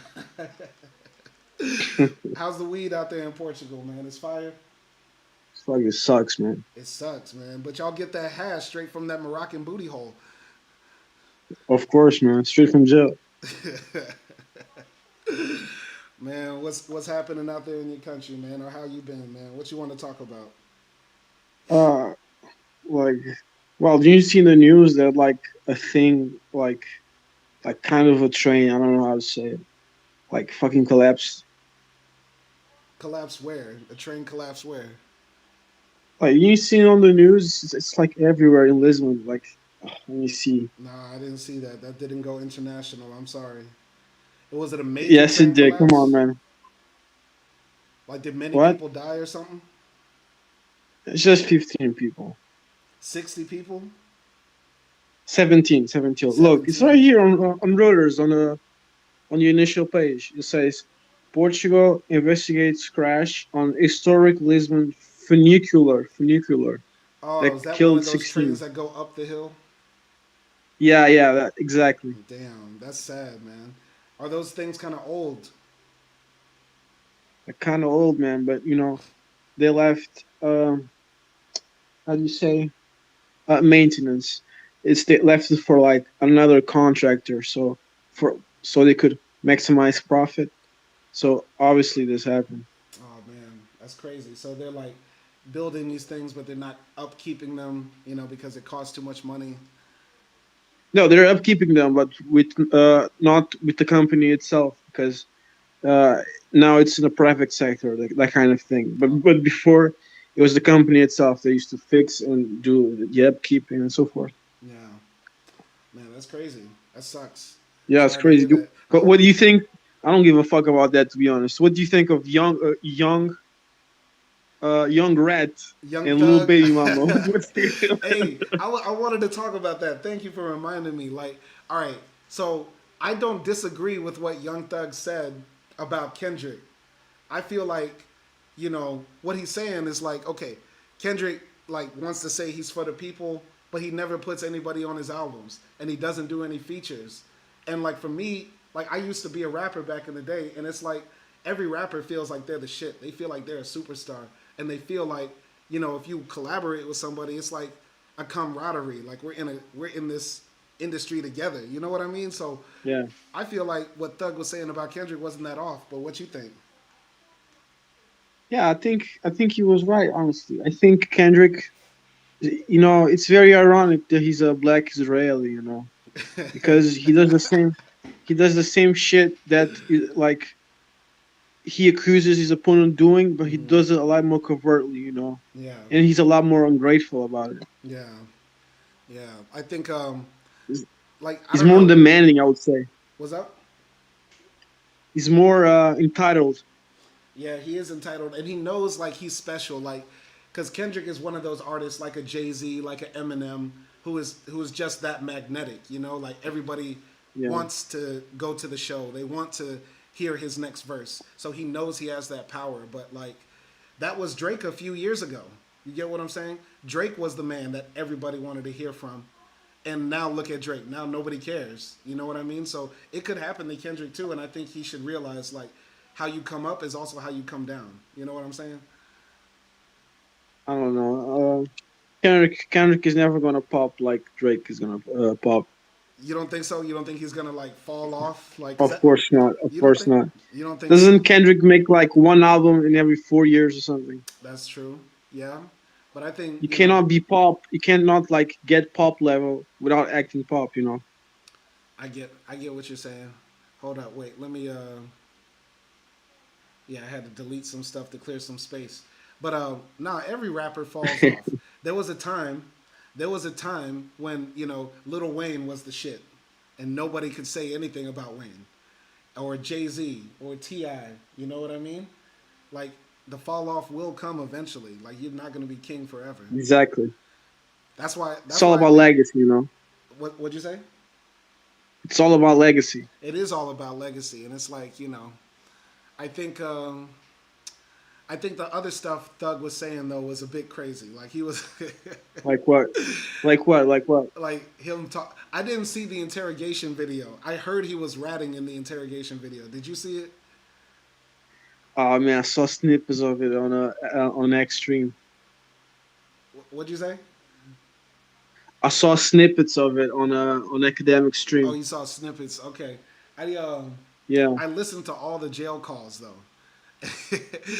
How's the weed out there in Portugal, man? It's fire. It's fucking sucks, man. It sucks, man. But y'all get that hash straight from that Moroccan booty hole. Of course, man. Straight from jail. Man, what's happening out there in your country, man? Or how you been, man? What you want to talk about? Uh, like, well, do you see in the news that like a thing, like kind of a train? I don't know how to say it. Like fucking collapsed. Collapse where? A train collapse where? Like you seen on the news, it's like everywhere in Lisbon. Like, let me see. Nah, I didn't see that. That didn't go international. I'm sorry. Was it a major Yes, train it did. Come on, collapse? man. Like, did many What? people die or something? It's just 15 people. 60 people? 17, 17. Look, it's right 17. here on Reuters on the initial page. It says Portugal investigates crash on historic Lisbon funicular Oh, that is that one killed of those trains 16. that go up the hill? Yeah, that exactly. Damn, that's sad, man. Are those things kind of old? They're kind of old, man, but they left. How do you say? Maintenance. They left it for like another contractor, so they could maximize profit. So obviously this happened. Oh man, that's crazy. So they're like building these things, but they're not upkeeping them, because it costs too much money. No, they're upkeeping them, but with not with the company itself, because uh, now it's in the private sector, that kind of thing. Oh, But before, it was the company itself. They used to fix and do the upkeeping and so forth. yeah, man, that's crazy. That sucks. Yeah, it's Sorry to crazy. hear that. I But hope. what do you think? I don't give a fuck about that, to be honest. What do you think of young rat Young and little Thug. baby mama? What's the Hey, I wanted to talk about that. Thank you for reminding me. Like, all right, so I don't disagree with what Young Thug said about Kendrick. I feel like, what he's saying is like, okay, Kendrick like wants to say he's for the people, but he never puts anybody on his albums, and he doesn't do any features. And like for me, like I used to be a rapper back in the day, and it's like every rapper feels like they're the shit. They feel like they're a superstar, and they feel like if you collaborate with somebody, it's like a camaraderie. Like we're in this industry together. You know what I mean? So Yeah, I feel like what Thug was saying about Kendrick wasn't that off. But what you think? yeah. I think he was right. Honestly, I think Kendrick. It's very ironic that he's a black Israeli. Because he does the same shit that like he accuses his opponent doing, but he Mm-hmm. does it a lot more covertly. Yeah, And he's a lot more ungrateful about it. yeah, yeah. I think He's, like I he's don't more know. demanding, I would say. What's up? He's more entitled. Yeah, he is entitled, and he knows like he's special. Like, because Kendrick is one of those artists like a Jay Z, like a Eminem, who is just that magnetic. Like everybody Yeah, wants to go to the show. They want to hear his next verse. So he knows he has that power. But like, that was Drake a few years ago. You get what I'm saying? Drake was the man that everybody wanted to hear from. And now look at Drake. Now nobody cares. You know what I mean? So it could happen to Kendrick too, and I think he should realize like how you come up is also how you come down. You know what I'm saying? I don't know. Kendrick is never gonna pop like Drake is gonna pop. You don't think so? You don't think he's gonna like fall off? Like, is Of that course not. Of you don't course think not. you don't think Doesn't Kendrick make like one album in every 4 years or something? that's true? Yeah, but I think You cannot be pop. You cannot like get pop level without acting pop. I get what you're saying. Hold up, wait. Let me. Yeah, I had to delete some stuff to clear some space. But nah, every rapper falls off. There was a time, there was a time when Lil Wayne was the shit, and nobody could say anything about Wayne or Jay Z or Ti. You know what I mean? Like the fall off will come eventually. Like you're not gonna be king forever. Exactly. That's why. It's That's all why I about think. legacy. What'd you say? It's all about legacy. It is all about legacy, and it's like I think. I think the other stuff Thug was saying though was a bit crazy. Like he was, Like what? Like what? Like what? like him talk. I didn't see the interrogation video. I heard he was ratting in the interrogation video. Did you see it? Oh man, I saw snippets of it on Extreme. What'd you say? I saw snippets of it on Academic Oh, Stream. you saw snippets. Okay, I um Yeah. I listened to all the jail calls though.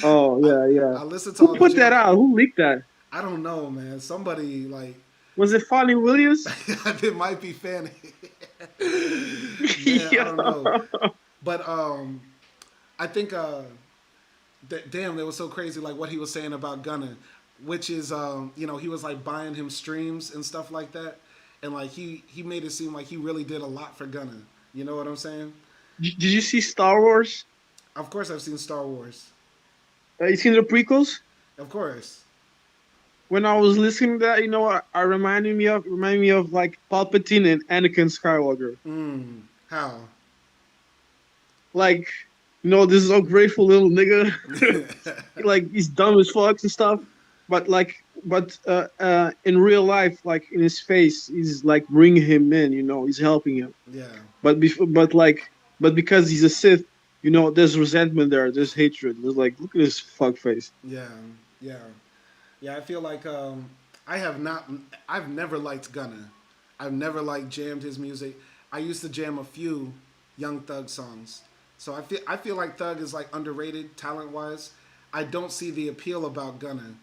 Oh I yeah, yeah. I listened to Who all the put jail. that out? Who leaked that? I don't know, man. Somebody like Was it Fonnie Williams? it might be Fanny. Man, I Yeah. don't know. But I think damn, that was so crazy. Like what he was saying about Gunna, which is he was like buying him streams and stuff like that, and like he made it seem like he really did a lot for Gunna. You know what I'm saying? Did you see Star Wars? Of course, I've seen Star Wars. You seen the prequels? Of course. When I was listening to that, I reminded me of like Palpatine and Anakin Skywalker. How? Like, this ungrateful little nigga. Like he's dumb as fuck and stuff. But in real life, like in his face, he's like bringing him in. He's helping him. Yeah. But because he's a Sith, there's resentment there. There's hatred. There's like, look at this fuck face. Yeah. Yeah. Yeah. I feel like I have not. I've never liked Gunna. I've never like jammed his music. I used to jam a few Young Thug songs. So I feel like Thug is like underrated talent wise. I don't see the appeal about Gunna,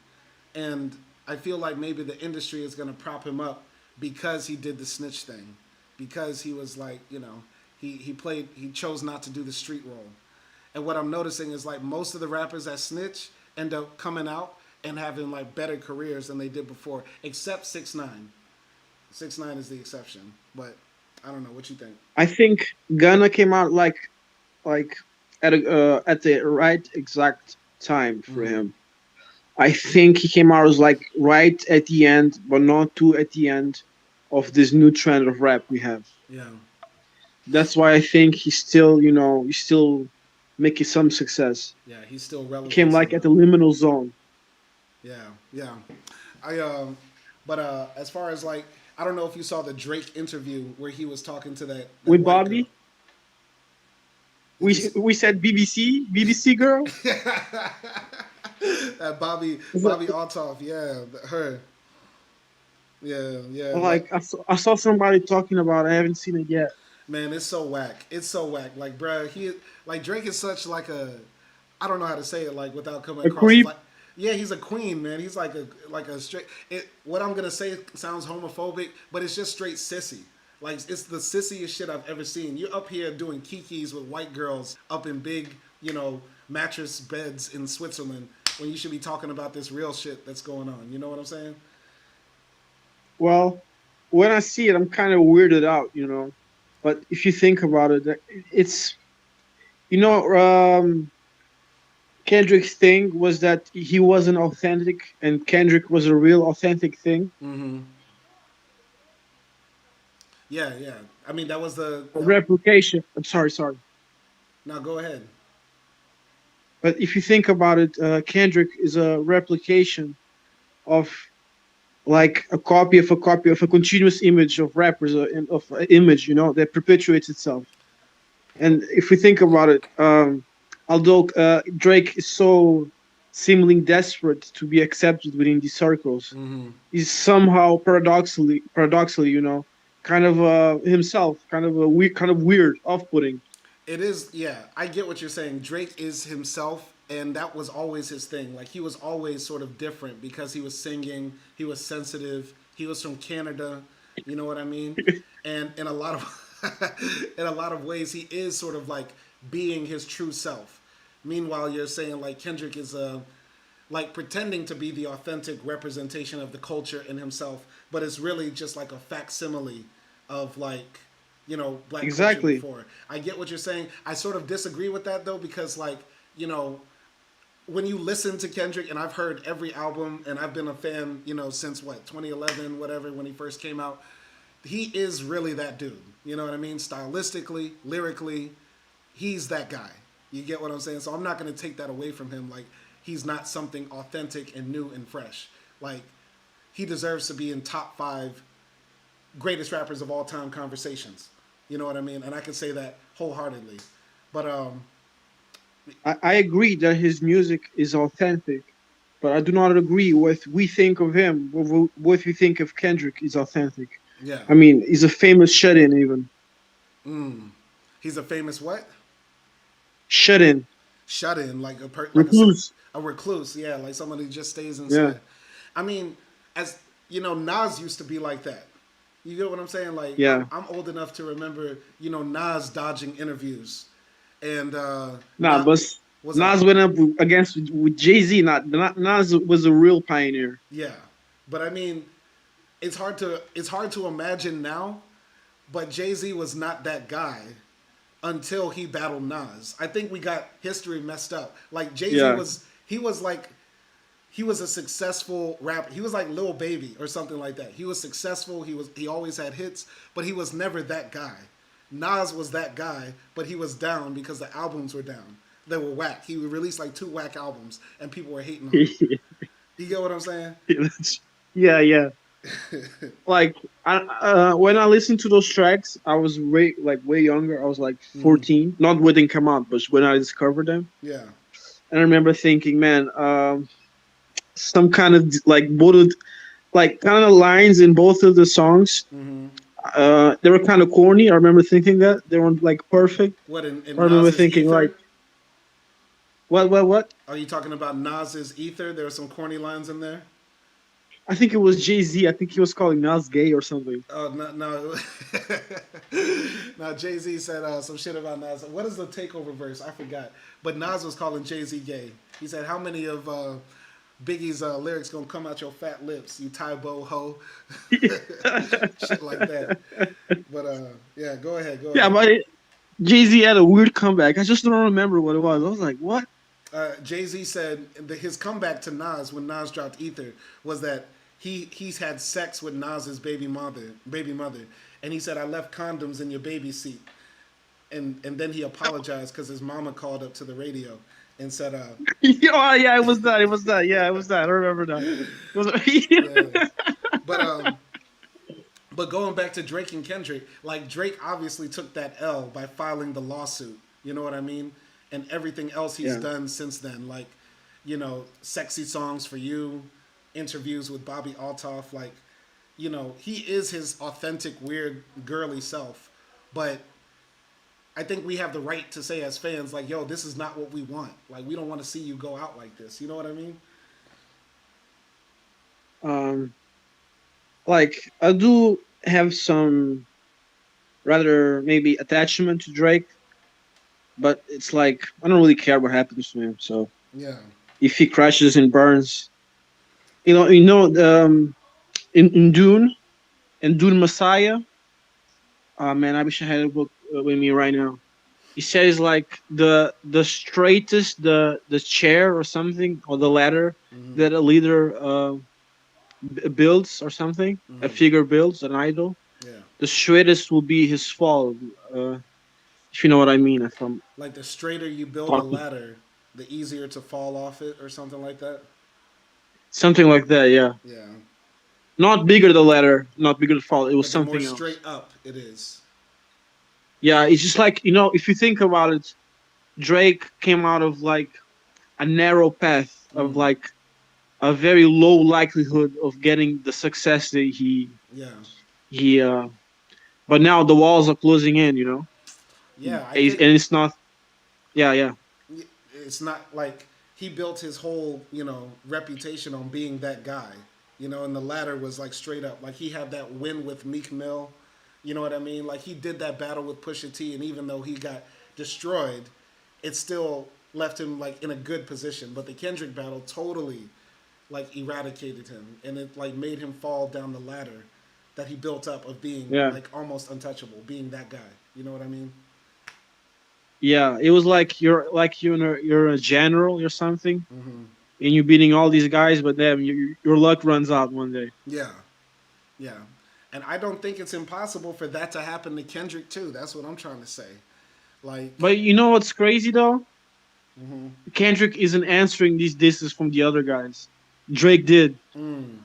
and I feel like maybe the industry is gonna prop him up because he did the snitch thing, because he was like he chose not to do the street role, and what I'm noticing is like most of the rappers that snitch end up coming out and having like better careers than they did before, except 6ix9ine. 6ix9ine is the exception, but I don't know what you think. I think Ghana came out like at the right exact time for Mm-hmm. him. I think he came out as like right at the end, but not too at the end of this new trend of rap we have. Yeah. That's why I think he's still, he's still making some success. Yeah. He's still He came relevant like at somehow. the liminal zone Yeah. Yeah. I but as far as like I don't know if you saw the Drake interview where he was talking to that with white girl. Bobby. Did you? We said BBC girl. That Is Bobby it- Altoff, yeah, her, yeah, yeah. That Like I saw somebody talking about. It. I haven't seen it yet. man, it's so whack. It's so whack. Like, bruh, like Drake is such like a, I don't know how to say it like without coming A across as creep. like, yeah, he's a queen, man. He's like a straight. What I'm gonna say sounds homophobic, but it's just straight sissy. Like it's the sissiest shit I've ever seen. You're up here doing kikis with white girls up in big, mattress beds in Switzerland when you should be talking about this real shit that's going on. You know what I'm saying? Well, when I see it, I'm kind of weirded out, But if you think about it, it's you know, Kendrick's thing was that he wasn't authentic, and Kendrick was a real authentic thing. Mm-hmm. Yeah, yeah. I mean, that was the. A replication. I'm sorry. Now go ahead. But if you think about it, Kendrick is a replication of like a copy of a continuous image of rappers, of an image, that perpetuates itself. And if we think about it, although Drake is so seemingly desperate to be accepted within these circles, Mm-hmm. he's somehow paradoxically, kind of himself, kind of weird, off-putting. It is, yeah. I get what you're saying. Drake is himself, and that was always his thing. Like he was always sort of different because he was singing, he was sensitive, he was from Canada. You know what I mean? And in a lot of in a lot of ways, he is sort of like being his true self. Meanwhile, you're saying like Kendrick is like pretending to be the authentic representation of the culture in himself, but it's really just like a facsimile of like black culture Exactly. before. I get what you're saying. I sort of disagree with that though because like you know when you listen to Kendrick, and I've heard every album, and I've been a fan, since what 2011, whatever, when he first came out. He is really that dude. You know what I mean? Stylistically, lyrically, he's that guy. You get what I'm saying? So I'm not going to take that away from him. Like he's not something authentic and new and fresh. Like he deserves to be in top 5 greatest rappers of all time conversations. You know what I mean? And I can say that wholeheartedly. But I agree that his music is authentic, but I do not agree with we think of him, what we think of Kendrick is authentic. yeah, I mean, he's a famous shut-in even. he's a famous what? Shut-in. Shut in, like Recluse. a recluse. Yeah, like somebody who just stays Yeah. inside. I mean, as Nas used to be like that. You get what I'm saying? Like Yeah. I'm old enough to remember, Nas dodging interviews, and Nah, but what's up? Nas went up against with Jay-Z. Not Nas was a real pioneer. Yeah, but I mean, it's hard to imagine now, but Jay Z was not that guy until he battled Nas. I think we got history messed up. Like Jay Z Yeah. was, he was a successful rapper. He was like Lil Baby or something like that. He was successful. He always had hits, but he was never that guy. Nas was that guy, but he was down because the albums were down. They were whack. He would release like 2 whack albums, and people were hating on him. You get what I'm saying? Yeah, yeah. Like when I listened to those tracks, I was way younger. I was like Mm-hmm. 14, not when they come out, but when I discovered them. Yeah. And I remember thinking, man, some kind of like both like kind of lines in both of the songs. Mm-hmm. They were kind of corny. I remember thinking that they weren't like perfect. What I in remember Nas's thinking like, Ether? what? Are you talking about Nas's Ether? There were some corny lines in there. I think it was Jay-Z. I think he was calling Nas gay or something. Oh no, no. Now Jay Z said some shit about Nas. What is the takeover verse? I forgot. But Nas was calling Jay Z gay. He said, "How many of Biggie's lyrics gonna come out your fat lips, you Tybo ho?" Shit like that. But yeah, go ahead, go Yeah, ahead. but Jay Z had a weird comeback. I just don't remember what it was. I was like, what? Jay Z said that his comeback to Nas when Nas dropped Ether was that he's had sex with Nas's baby mother, and he said I left condoms in your baby seat, and then he apologized because his mama called up to the radio and said, Oh yeah, it was that. It was that. Yeah, it was that. I remember that. It yeah, was. but but going back to Drake and Kendrick, like Drake obviously took that L by filing the lawsuit. You know what I mean? And everything else he's Yeah. done since then, like, sexy songs for you, interviews with Bobby Altoff, like, he is his authentic, weird, girly self. But I think we have the right to say as fans, like, yo, this is not what we want. Like, we don't want to see you go out like this. You know what I mean? Um, like I do have some rather maybe attachment to Drake, but it's like I don't really care what happens to him. So Yeah. if he crashes and burns, in Dune and Dune Messiah. Man, I wish I had a book with me right now. He says like the straightest the chair or something or the ladder Mm-hmm. that a leader builds or something, a Mm-hmm. figure builds an idol. Yeah. The straightest will be his fall. Uh, if you know what I mean, if I'm Like, the straighter you build a talking ladder, the easier to fall off it, or something like that. something like that. Yeah, Yeah. not bigger the ladder, not bigger the fall. It was But the more something straight else. up it is. Yeah, it's just like if you think about it, Drake came out of like a narrow path of Mm. like a very low likelihood of getting the success that Yeah. he. But now the walls are closing in. Yeah, I And think it's not. Yeah, yeah, it's not like he built his whole, reputation on being that guy. And the ladder was like straight up. Like, he had that win with Meek Mill. You know what I mean? Like, he did that battle with Pusha T, and even though he got destroyed, it still left him like in a good position. But the Kendrick battle totally like eradicated him, and it like made him fall down the ladder that he built up of being yeah, like almost untouchable, being that guy. You know what I mean? yeah. It was like you're a general or something, Mm-hmm. and you're beating all these guys, but then your luck runs out one day. Yeah, yeah. And I don't think it's impossible for that to happen to Kendrick too. That's what I'm trying to say. Like, But you know what's crazy though? mm-hmm. Kendrick isn't answering these disses from the other guys. Drake did. mm,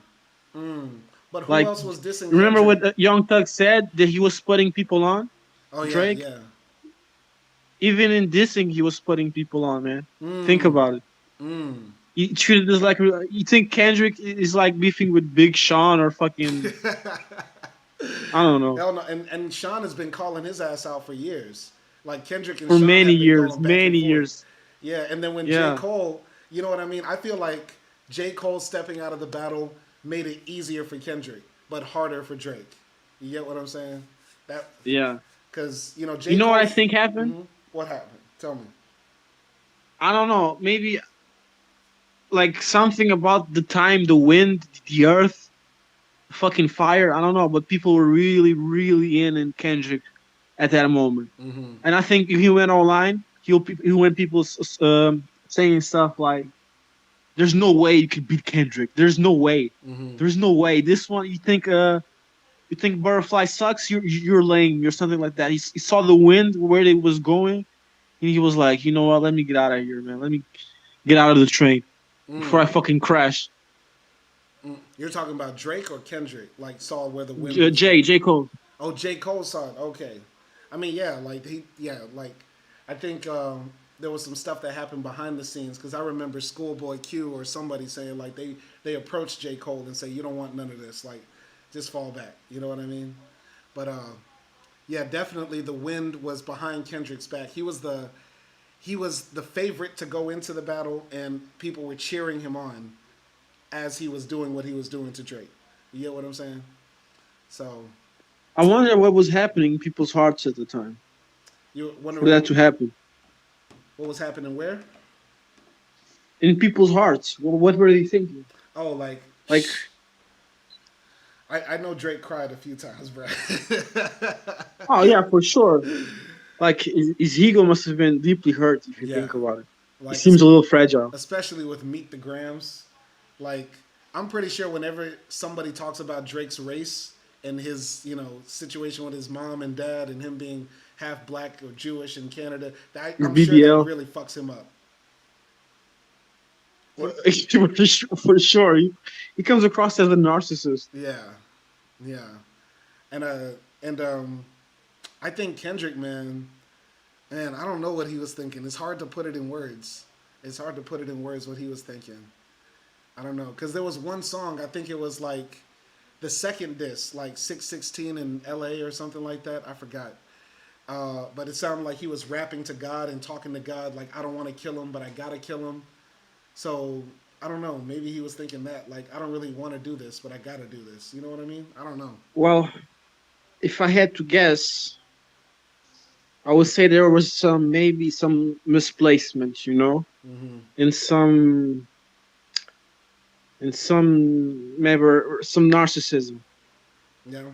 mm. But who Like, else was dissing remember Kendrick? what Young Thug said that he was putting people on Oh yeah, Drake? yeah. Even in dissing, he was putting people on, man. Think Mm, about it. mm. He treated this like you think Kendrick is like beefing with Big Sean or fucking I don't know Hell no. And Sean has been calling his ass out for years. Like, Kendrick and for Sean many have been years, going back and many forth. years. Yeah, and then when J. Yeah, Cole, you know what I mean? I feel like J. Cole stepping out of the battle made it easier for Kendrick, but harder for Drake. You get what I'm saying? That yeah. because You J. know what I Cole's. think happened? Hmm. What happened? Tell me. I don't know. Maybe like something about the time, the wind, the earth, fucking fire. I don't know, but people were really, really in Kendrick at that moment. Mm-hmm. And I think if he went online, he went people saying stuff like, "There's no way you could beat Kendrick. There's no way. Mm-hmm. There's no way. This one, you think Butterfly sucks. You're lame or something like that." He saw the wind where it was going, and he was like, "You know what? Let me get out of here, man. Let me get out of the train before Mm. I fucking crash." Mm. You're talking about Drake or Kendrick? Like, saw where the wind was going. J Cole. Oh, J. Cole saw it. Okay. I mean, yeah, like like I think there was some stuff that happened behind the scenes because I remember Schoolboy Q or somebody saying like they approached J. Cole and say you don't want none of this, like just fall back. You know what I mean? But yeah, definitely the wind was behind Kendrick's back. He was the favorite to go into the battle, and people were cheering him on as he was doing what he was doing to Drake. You get what I'm saying? So I wonder what was happening in people's hearts at the time you for wondering that to happen. what was happening where? In people's hearts, what were they thinking? Oh, like Like, I know Drake cried a few times, bro. oh yeah, for sure. Like his ego must have been deeply hurt if you Yeah, think about it. He like seems a little fragile. especially with Meet the Grams. Like, I'm pretty sure whenever somebody talks about Drake's race and his, situation with his mom and dad and him being half black or Jewish in Canada, His I'm sure that BBL. really fucks him up. For for sure, he comes across as a narcissist. Yeah, yeah, and I think Kendrick, man, I don't know what he was thinking. It's hard to put it in words. It's hard to put it in words what he was thinking. I don't know because there was one song. I think it was like the second disc, like 616 in L.A. or something like that. I forgot. But it sounded like he was rapping to God and talking to God, like I don't want to kill him, but I gotta kill him. So I don't know. Maybe he was thinking that, like I don't really want to do this, but I gotta do this. You know what I mean? I don't know. Well, if I had to guess, I would say there was maybe some misplacement, Hmm. in some maybe some narcissism. Yeah,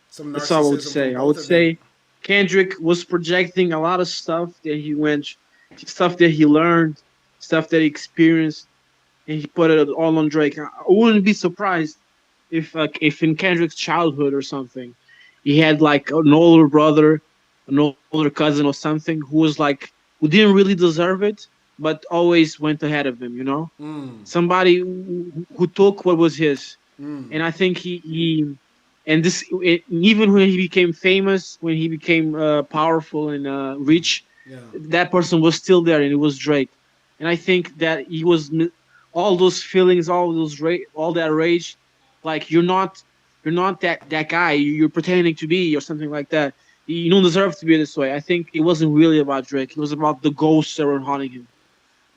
some That's all I would narcissism from say. I both would of them. say Kendrick was projecting a lot of stuff that he learned, stuff that he experienced, and he put it all on Drake. I wouldn't be surprised if in Kendrick's childhood or something, he had like an older brother, an older cousin or something who didn't really deserve it, but always went ahead of him. Mm, Somebody who took what was his, mm, and I think he and even when he became famous, when he became powerful and rich, yeah. that person was still there, and it was Drake. And I think that all those feelings, all that rage, like you're not that guy you're pretending to be or something like that. You don't deserve to be this way. I think it wasn't really about Drake. It was about the ghosts that were haunting him.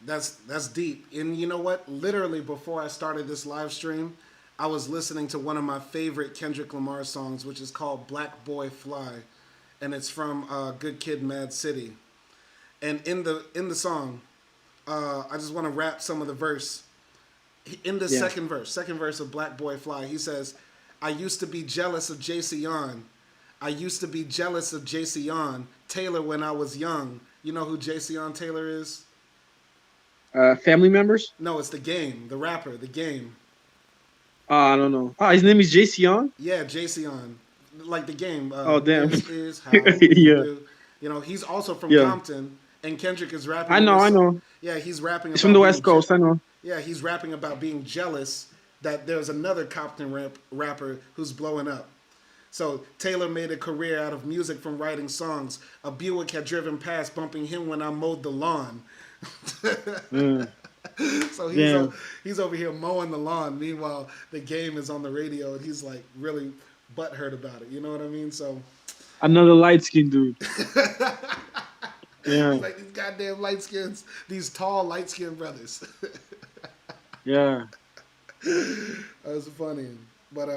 That's deep. And you know what? Literally before I started this live stream, I was listening to one of my favorite Kendrick Lamar songs, which is called "Black Boy Fly," and it's from Good Kid, Mad City. And in the song, I just want to rap some of the verse. In the Yeah. second verse of Black Boy Fly, he says, "I used to be jealous of JC on. I used to be jealous of JC on Taylor when I was young. You know who JC on Taylor is? Family members? No, it's the game, the rapper, the game. I don't know. His name is JC Young. Yeah, JC on, like the game. Oh damn. This is how we Yeah. do. He's also from Yeah. Compton, and Kendrick is I rapping in know. I this. know. Yeah, he's rapping He's from about the being. West Coast. I know. Yeah, he's rapping about being jealous that there's another Compton rapper who's blowing up. So Taylor made a career out of music from writing songs. A Buick had driven past, bumping him when I mowed the lawn. Mm, So damn. he's over here mowing the lawn. Meanwhile, the game is on the radio, and he's like really butthurt about it. You know what I mean? So Another light skinned dude. Yeah. he's like these goddamn light skins, these tall light skinned brothers. Yeah. That's funny, but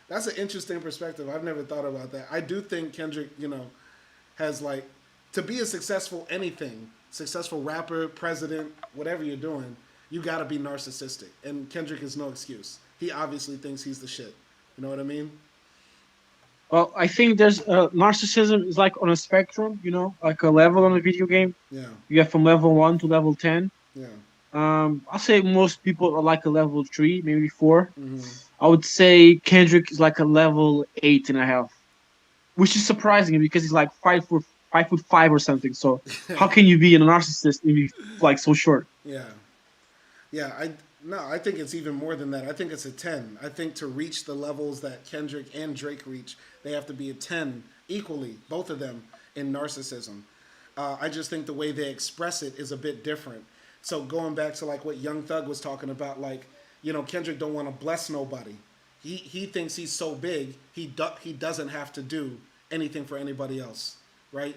that's an interesting perspective. I've never thought about that. I do think Kendrick, has like to be a successful anything, successful rapper, president, whatever you're doing, you got to be narcissistic, and Kendrick is no excuse. He obviously thinks he's the shit. You know what I mean? Well, I think there's narcissism is like on a spectrum, like a level on a video game. Yeah, You get from level 1 to level 10. yeah. I'll say most people are like a level 3, maybe 4. Hmm. I would say Kendrick is like a level 8.5, which is surprising because he's like 5'5" or something. So how can you be a narcissist and be like so short? Yeah, yeah. I think it's even more than that. I think it's a 10. I think to reach the levels that Kendrick and Drake reach, they have to be a 10 equally, both of them in narcissism. I just think the way they express it is a bit different. So going back to like what Young Thug was talking about, like Kendrick don't want to bless nobody. He thinks he's so big he doesn't have to do anything for anybody else, right?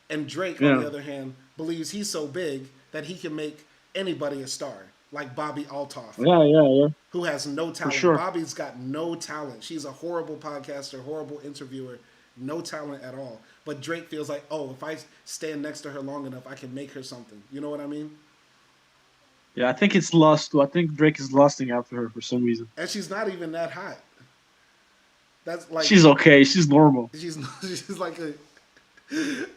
And Drake, on Yeah, the other hand, believes he's so big that he can make anybody a star, like Bobby Altoff, yeah, yeah, yeah, who has no for talent. sure. Bobby's got no talent. She's a horrible podcaster, horrible interviewer, no talent at all. But Drake feels like, oh, if I stand next to her long enough, I can make her something. You know what I mean? Yeah, I think it's lust too. I think Drake is lusting after her for some reason. And she's not even that hot. That's like She's okay. She's normal. she's she's like a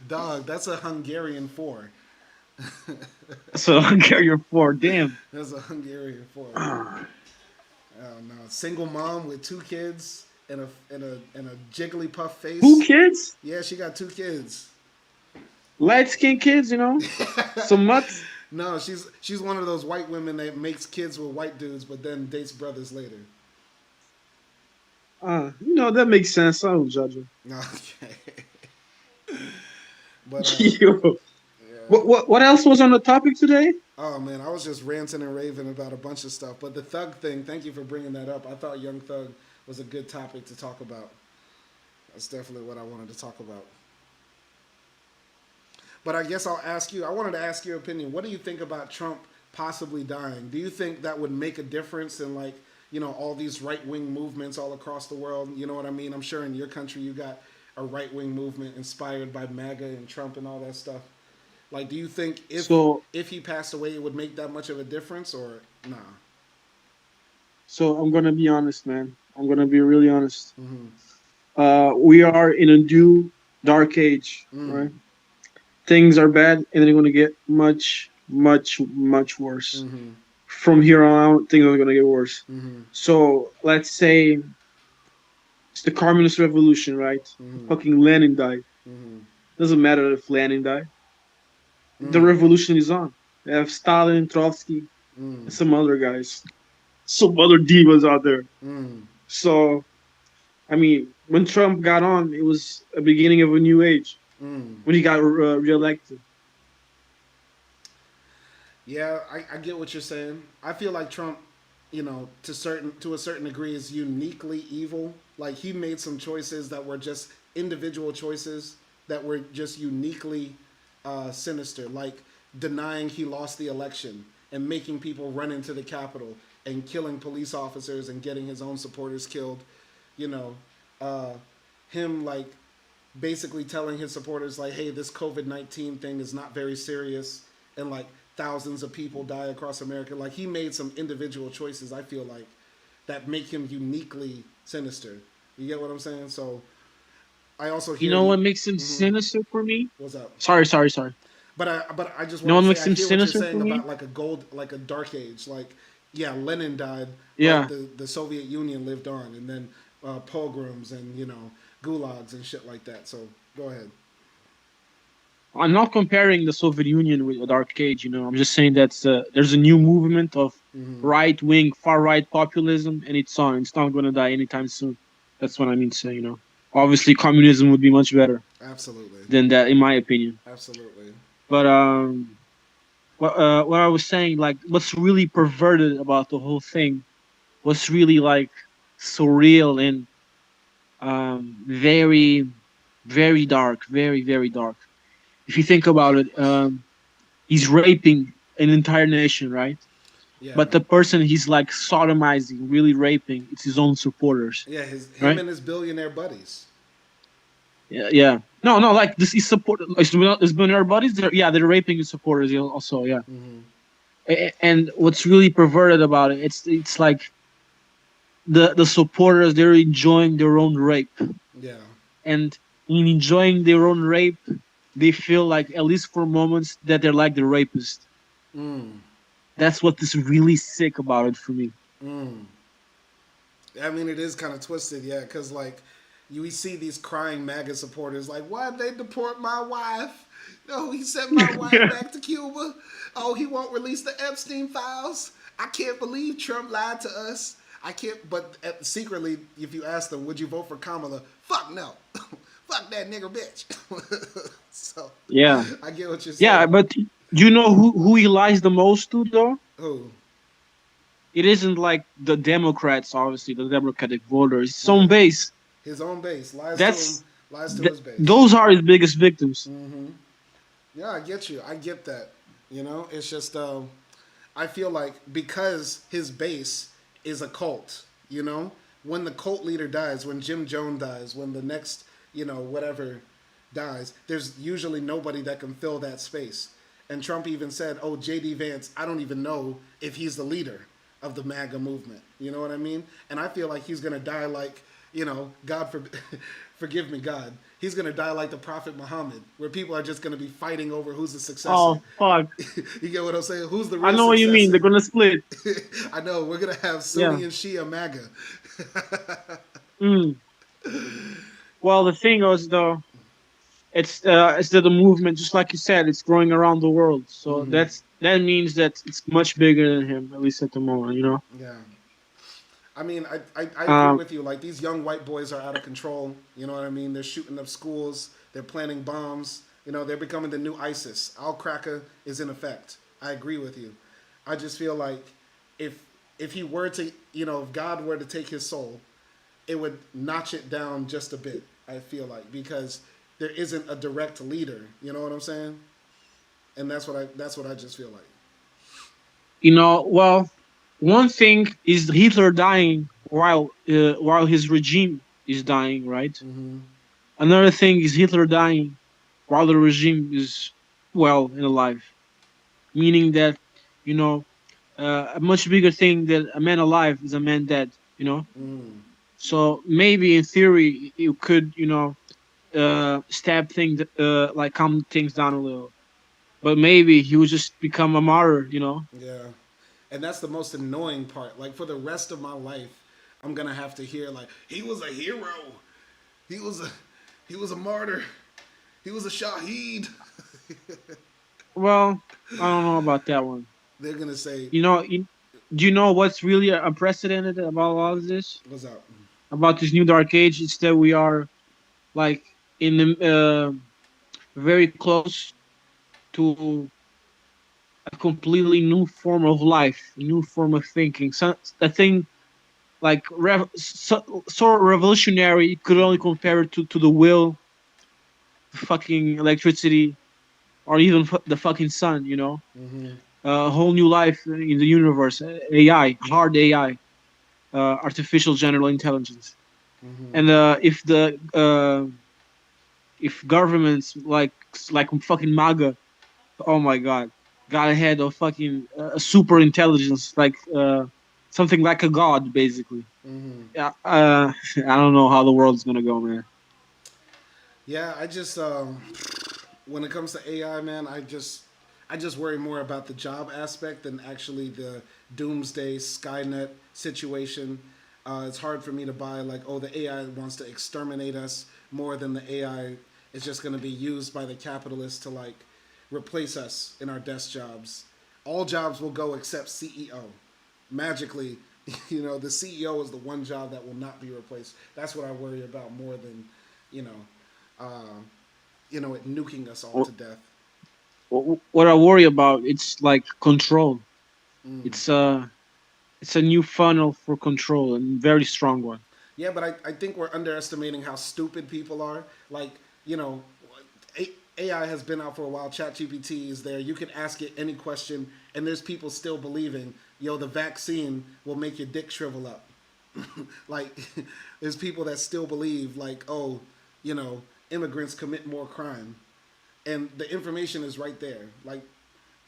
Dog, that's a Hungarian four. So I'll carry your four. Damn. That's a Hungarian four, man. Oh no, single mom with two kids and a Jigglypuff Two face. kids, Yeah, she got two kids. light skinned kids. Some mutts. No, she's one of those white women that makes kids with white dudes, but then dates brothers later. That makes sense. I don't judge her. Okay, but Yo. yeah. What else was on the topic today? Oh man, I was just ranting and raving about a bunch of stuff. But the Thug thing, thank you for bringing that up. I thought Young Thug was a good topic to talk about. That's definitely what I wanted to talk about. But I guess I'll ask you. I wanted to ask your opinion. What do you think about Trump possibly dying? Do you think that would make a difference in like all these right wing movements all across the world? You know what I mean? I'm sure in your country you got a right wing movement inspired by MAGA and Trump and all that stuff. Like, do you think So if he passed away, it would make that much of a difference, or nah? so I'm gonna be honest, man. I'm gonna be really honest. Mm-hmm. We are in a new dark age, Mm. right? Things are bad, and they're gonna get much, much, much worse. Mm-hmm. From here on out, things are gonna get worse. Mm-hmm. So let's say it's the communist revolution, right? Mm-hmm. Fucking Lenin died. Mm-hmm. Doesn't matter if Lenin died. The Mm. revolution is on. They have Stalin, Trotsky, and Mm. some other guys, some other divas out there. Mm. So, I mean, when Trump got on, it was a beginning of a new age. Mm. When he got reelected, Yeah, I get what you're saying. I feel like Trump, to a certain degree, is uniquely evil. Like he made some choices that were just individual choices that were just uniquely sinister, like denying he lost the election and making people run into the Capitol and killing police officers and getting his own supporters killed. You know, uh, him like basically telling his supporters like, "Hey, this COVID-19 thing is not very serious," and like thousands of people die across America. Like he made some individual choices. I feel like that make him uniquely sinister. You get what I'm saying? So I also you hear know you. what makes him Mm-hmm. sinister for me? What's up? Sorry. But I just You know want what to say makes I him hear what you're sinister for saying me? about like a dark age. Like yeah, Lenin died, but Yeah, the Soviet Union lived on, and then pogroms and gulags and shit like that. So go ahead. I'm not comparing the Soviet Union with the Dark Age. I'm just saying that there's a new movement of Mm-hmm. right wing, far right populism, and it's on. It's not going to die anytime soon. That's what I mean to say. Obviously, communism would be much better Absolutely, than that, in my opinion. absolutely. But what I was saying, like, what's really perverted about the whole thing, what's really like surreal and very, very dark, very, very dark. If you think about it, he's raping an entire nation, right? Yeah, But the person he's like sodomizing, really raping, it's his own supporters, yeah. Him right? and his billionaire buddies. Yeah, yeah. No, no, like this is support. It's been our buddies. They're raping his supporters also. Yeah, Mm-hmm. and what's really perverted about it, it's like the supporters they're enjoying their own rape, Yeah. and in enjoying their own rape, they feel like at least for moments that they're like the rapist. Mm. That's what is really sick about it for me. Mm. I mean, it is kind of twisted, yeah, because like we see these crying MAGA supporters like, why'd they deport my wife? No, he sent my wife back to Cuba. Oh, he won't release the Epstein files. I can't believe Trump lied to us. I can't. But secretly, if you ask them, would you vote for Kamala? Fuck no. Fuck that nigger bitch. So Yeah, I get what you're yeah, saying. but do you know who he lies the most to though? Who? It isn't like the Democrats, obviously the Democratic voters. It's his own Yeah, base. his own base lies to him. That's Lies to his base. those are his biggest victims. Mm-hmm. Yeah, I get you. I get that. It's just I feel like because his base is a cult. When the cult leader dies, when Jim Jones dies, when the next whatever dies, there's usually nobody that can fill that space. And Trump even said, "Oh, J.D. Vance, I don't even know if he's the leader of the MAGA movement." You know what I mean? And I feel like he's gonna die like God for, forgive me, God. He's gonna die like the Prophet Muhammad, where people are just gonna be fighting over who's the successor. Oh fuck! You get what I'm saying? Who's the I real know what you mean. They're successor? gonna split. I know we're gonna have Yeah. Sunni and Shia MAGA. Mm. Well, the thing is though, it's that the movement, just like you said, it's growing around the world. So Hmm. that means that it's much bigger than him, at least at the moment. Yeah. I mean, I agree Um, with you. Like, these young white boys are out of control. You know what I mean? They're shooting up schools. They're planting bombs. They're becoming the new ISIS. Al Qaeda is in effect. I agree with you. I just feel like if if he were to, if God were to take his soul, it would notch it down just a bit. I feel like, because there isn't a direct leader. You know what I'm saying? And that's what I just feel like. well, one thing is Hitler dying while his regime is dying, right? Hmm. Another thing is Hitler dying while the regime is well and alive, meaning that you know a much bigger thing that a man alive is a man dead. You know, Mm. so maybe in theory you could stab things like calm things down a little, but maybe he would just become a martyr. Yeah. And that's the most annoying part. Like, for the rest of my life, I'm gonna have to hear like, he was a hero. He was a he was a martyr. He was a shaheed. Well, I don't know about that one. They're gonna say, You know, you, do you know what's really unprecedented about all of this? "What's up?" About this new dark age? It's that we are like in the very close to a completely new form of life, a new form of thinking. So a thing like so revolutionary, you could only compare it to the will, fucking electricity, or even the fucking sun. Mm-hmm. A whole new life in the universe. AI, hard AI, artificial general intelligence. Mm-hmm. And if governments like fucking MAGA, oh my god, got ahead of fucking super intelligence, like something like a god, basically. Mm-hmm. Yeah, I don't know how the world's gonna go, man. Yeah, I just when it comes to AI, man, I just worry more about the job aspect than actually the doomsday Skynet situation. It's hard for me to buy like, oh, the AI wants to exterminate us more than the AI is just going to be used by the capitalists to like replace us in our desk jobs. All jobs will go except CEO. Magically, the CEO is the one job that will not be replaced. That's what I worry about more than, you know, uh, it nuking us all Wh- to death. what I worry about, it's like control. Mm. It's a new funnel for control, and very strong one. Yeah, but I think we're underestimating how stupid people are. Like, you know, AI has been out for a while. ChatGPT is there. You can ask it any question, and there's people still believing, yo, the vaccine will make your dick shrivel up. Like, there's people that still believe, like, oh, immigrants commit more crime. And the information is right there. Like,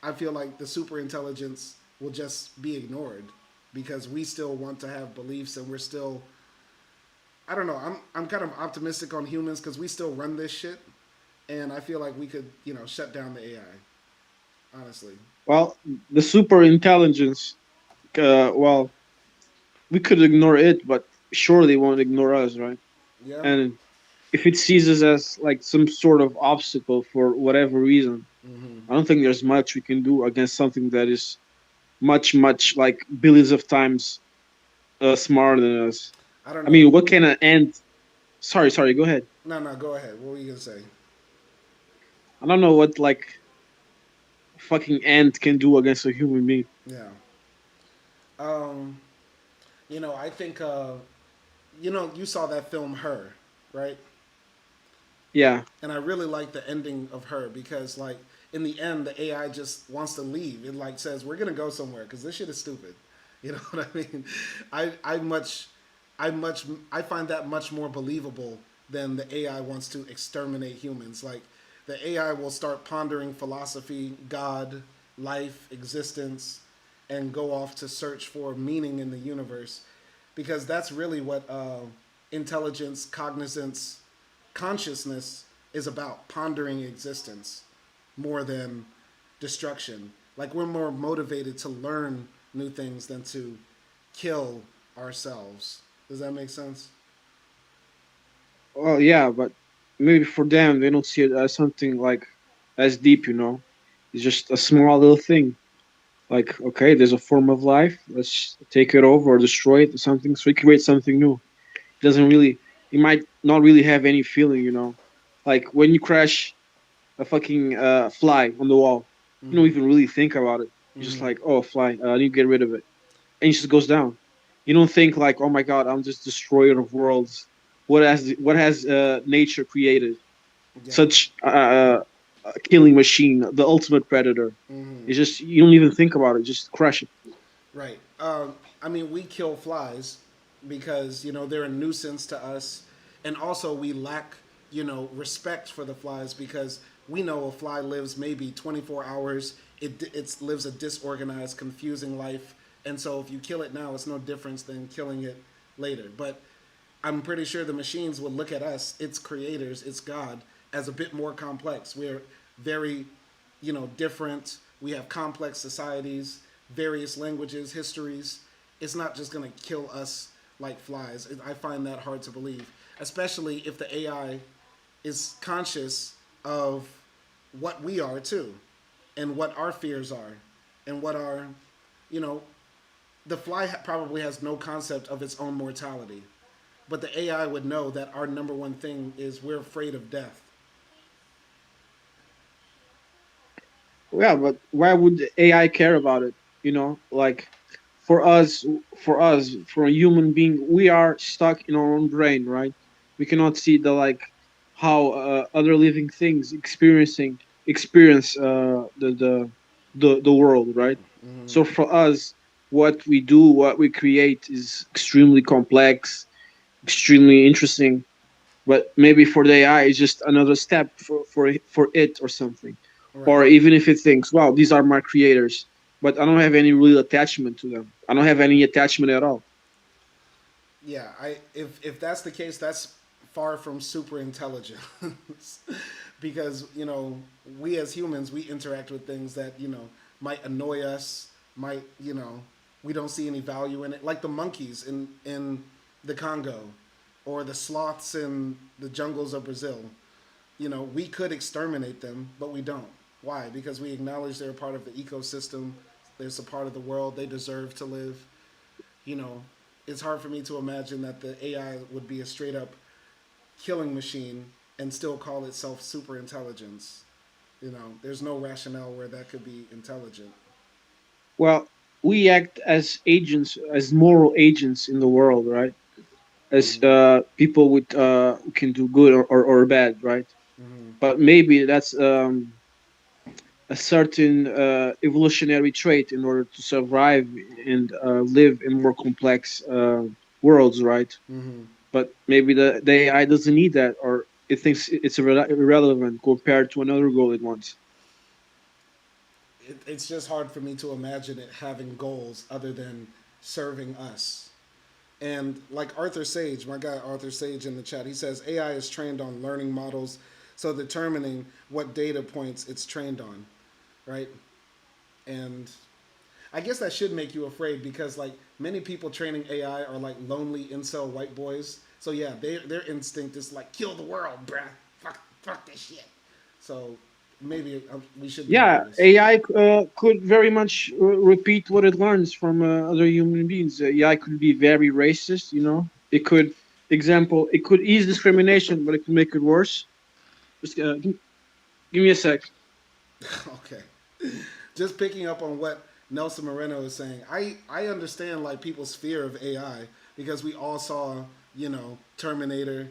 I feel like the super intelligence will just be ignored because we still want to have beliefs and we're still, I don't know. I'm kind of optimistic on humans because we still run this shit, and I feel like we could shut down the AI. Honestly. Well, the super intelligence, well, we could ignore it, but surely it won't ignore us, right? Yeah. And if it sees us as like some sort of obstacle for whatever reason, Mm-hmm. I don't think there's much we can do against something that is much, much like billions of times smarter than us. I don't I know. mean, what can an ant? Sorry, go ahead. No, no, go ahead. What were you gonna say? I don't know what like a fucking ant can do against a human being. Yeah. Um. I think. You saw that film, Her, right? Yeah, And I really like the ending of Her because, like, in the end, the AI just wants to leave. It like says, "We're gonna go somewhere because this shit is stupid." You know what I mean? I I much I find that much more believable than the AI wants to exterminate humans. Like, the AI will start pondering philosophy, God, life, existence, and go off to search for meaning in the universe, because that's really what intelligence, cognizance, consciousness is about pondering existence more than destruction. Like we're more motivated to learn new things than to kill ourselves. Does that make sense? Well, yeah, but maybe for them they don't see it as something like as deep, you know. It's just a small little thing. Like, okay, there's a form of life. Let's take it over or destroy it or something. So we create something new. It doesn't really. It might not really have any feeling, you know. Like when you crash a fucking fly on the wall, you don't Mm-hmm. even really think about it. You're just Mm-hmm. like, oh, a fly. I need to get rid of it, and it just goes down. You don't think like, oh my god, I'm just destroyer of worlds. What has nature created? Yeah. Such a killing machine, the ultimate predator. Mm-hmm. It's just you don't even think about it, just crush it. Right. I mean, we kill flies because they're a nuisance to us, and also we lack respect for the flies because we know a fly lives maybe 24 hours. It lives a disorganized, confusing life, and so if you kill it now, it's no difference than killing it later. But I'm pretty sure the machines would look at us, its creators, its God, as a bit more complex. We're very, different. We have complex societies, various languages, histories. It's not just going to kill us like flies. I find that hard to believe, especially if the AI is conscious of what we are too, and what our fears are, and what our, you know, the fly probably has no concept of its own mortality. But the AI would know that our number one thing is we're afraid of death. Yeah, but why would AI care about it? You know, like for us, for a human being, we are stuck in our own brain, right? We cannot see the like how other living things experience the world, right? Mm-hmm. So for us, what we do, what we create, is extremely complex, extremely interesting. But maybe for the AI, it's just another step for it or something. Right. Or even if it thinks, wow, these are my creators, but I don't have any real attachment to them. I don't have any attachment at all. Yeah. If that's the case, that's far from super intelligence, because we as humans we interact with things that might annoy us, might we don't see any value in it, like the monkeys in the Congo, or the sloths in the jungles of Brazil. We could exterminate them, but we don't. Why? Because we acknowledge they're a part of the ecosystem. They're a part of the world. They deserve to live. You know, it's hard for me to imagine that the AI would be a straight up killing machine and still call itself super intelligence. There's no rationale where that could be intelligent. Well, we act as agents, as moral agents in the world, right? As Mm-hmm. people with who can do good or bad, right? Mm-hmm. But maybe that's a certain evolutionary trait in order to survive and live in more complex worlds, right? Mm-hmm. But maybe the AI doesn't need that, or it thinks it's irrelevant compared to another goal it wants. It's just hard for me to imagine it having goals other than serving us. And like Arthur Sage, my guy Arthur Sage in the chat, he says AI is trained on learning models, so determining what data points it's trained on, right? And I guess that should make you afraid because like many people training AI are like lonely incel white boys. So yeah, their instinct is like kill the world, bruh. Fuck this shit. So maybe we should be Yeah, nervous. AI could very much repeat what it learns from other human beings. AI could be very racist, you know. It could, example, it could ease discrimination, but it could make it worse. Just give me a sec. Okay. Just picking up on what Nelson Moreno is saying, I understand like people's fear of AI because we all saw Terminator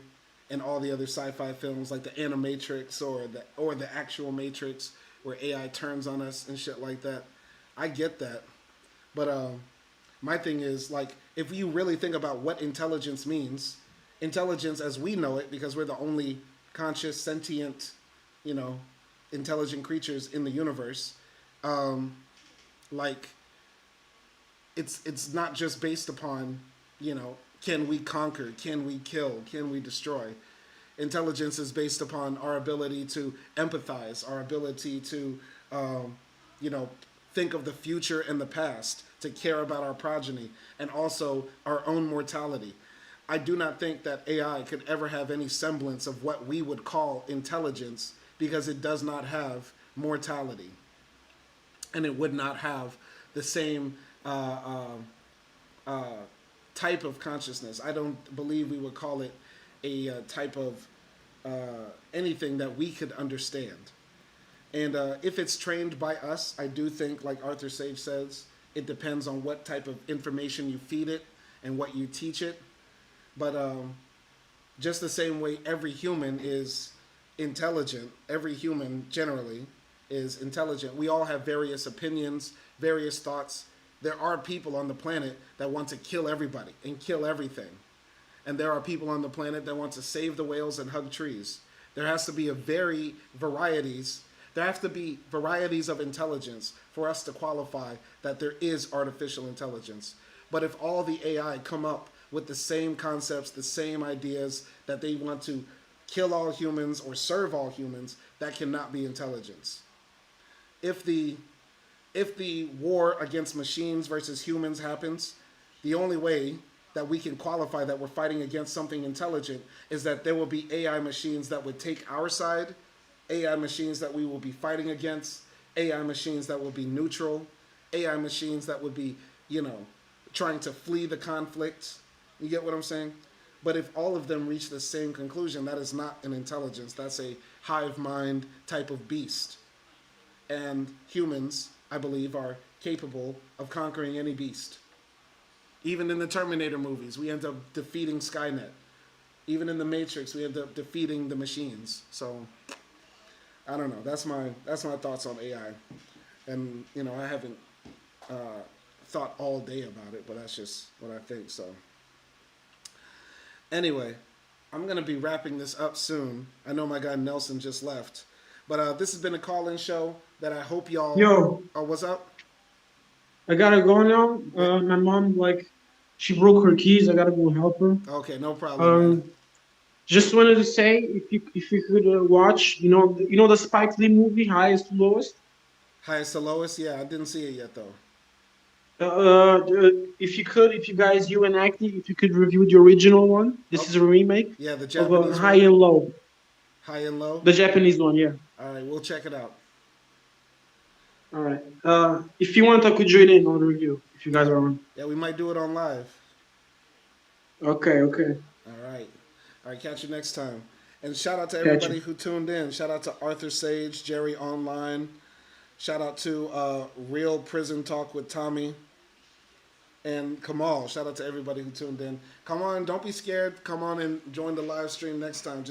and all the other sci-fi films like the Animatrix or the actual Matrix where AI turns on us and shit like that. I get that, but my thing is like if you really think about what intelligence means, intelligence as we know it because we're the only conscious sentient you know intelligent creatures in the universe, like it's not just based upon can we conquer? Can we kill? Can we destroy? Intelligence is based upon our ability to empathize, our ability to, um, you know, think of the future and the past, to care about our progeny, and also our own mortality. I do not think that AI could ever have any semblance of what we would call intelligence because it does not have mortality and it would not have the same uh, type of consciousness. I don't believe we would call it a type of anything that we could understand. And if it's trained by us, I do think, like Arthur Sage says, it depends on what type of information you feed it and what you teach it. But just the same way every human is intelligent, every human generally is intelligent. We all have various opinions, various thoughts. There are people on the planet that want to kill everybody and kill everything. And there are people on the planet that want to save the whales and hug trees. There has to be a very varieties. There have to be varieties of intelligence for us to qualify that there is artificial intelligence. But if all the AI come up with the same concepts, the same ideas that they want to kill all humans or serve all humans, that cannot be intelligence. If the war against machines versus humans happens, the only way that we can qualify that we're fighting against something intelligent is that there will be AI machines that would take our side, AI machines that we will be fighting against, AI machines that will be neutral, AI machines that would be, you know, trying to flee the conflict. You get what I'm saying? But if all of them reach the same conclusion, that is not an intelligence. That's a hive mind type of beast. And humans, I believe, are capable of conquering any beast. Even in the Terminator movies, we end up defeating Skynet. Even in the Matrix, we end up defeating the machines. So I don't know. That's my thoughts on AI. And I haven't thought all day about it, but that's just what I think. So anyway, I'm gonna be wrapping this up soon. I know my guy Nelson just left, but this has been a call-in show that I hope y'all. Yo, Oh, what's up? I gotta go now. Yeah. My mom, like, she broke her keys. I gotta go help her. Okay, no problem, man. Um, just wanted to say, if you could watch, the Spike Lee movie, Highest to Lowest. Highest to lowest? Yeah, I didn't see it yet though. If you guys, you and Acti, if you could review the original one. This Oh, is a remake yeah, the of Japanese High one, and Low, high and low. the Japanese one. Yeah. All right, we'll check it out. All right. If you want, I could join in on the review if you guys are on. Yeah, we might do it on live. Okay. Okay. All right. All right, catch you next time. And shout out to Catch everybody you. who tuned in. Shout out to Arthur Sage, Jerry Online. Shout out to Real Prison Talk with Tommy and Kamal. Shout out to everybody who tuned in. Come on, don't be scared. Come on and join the live stream next time.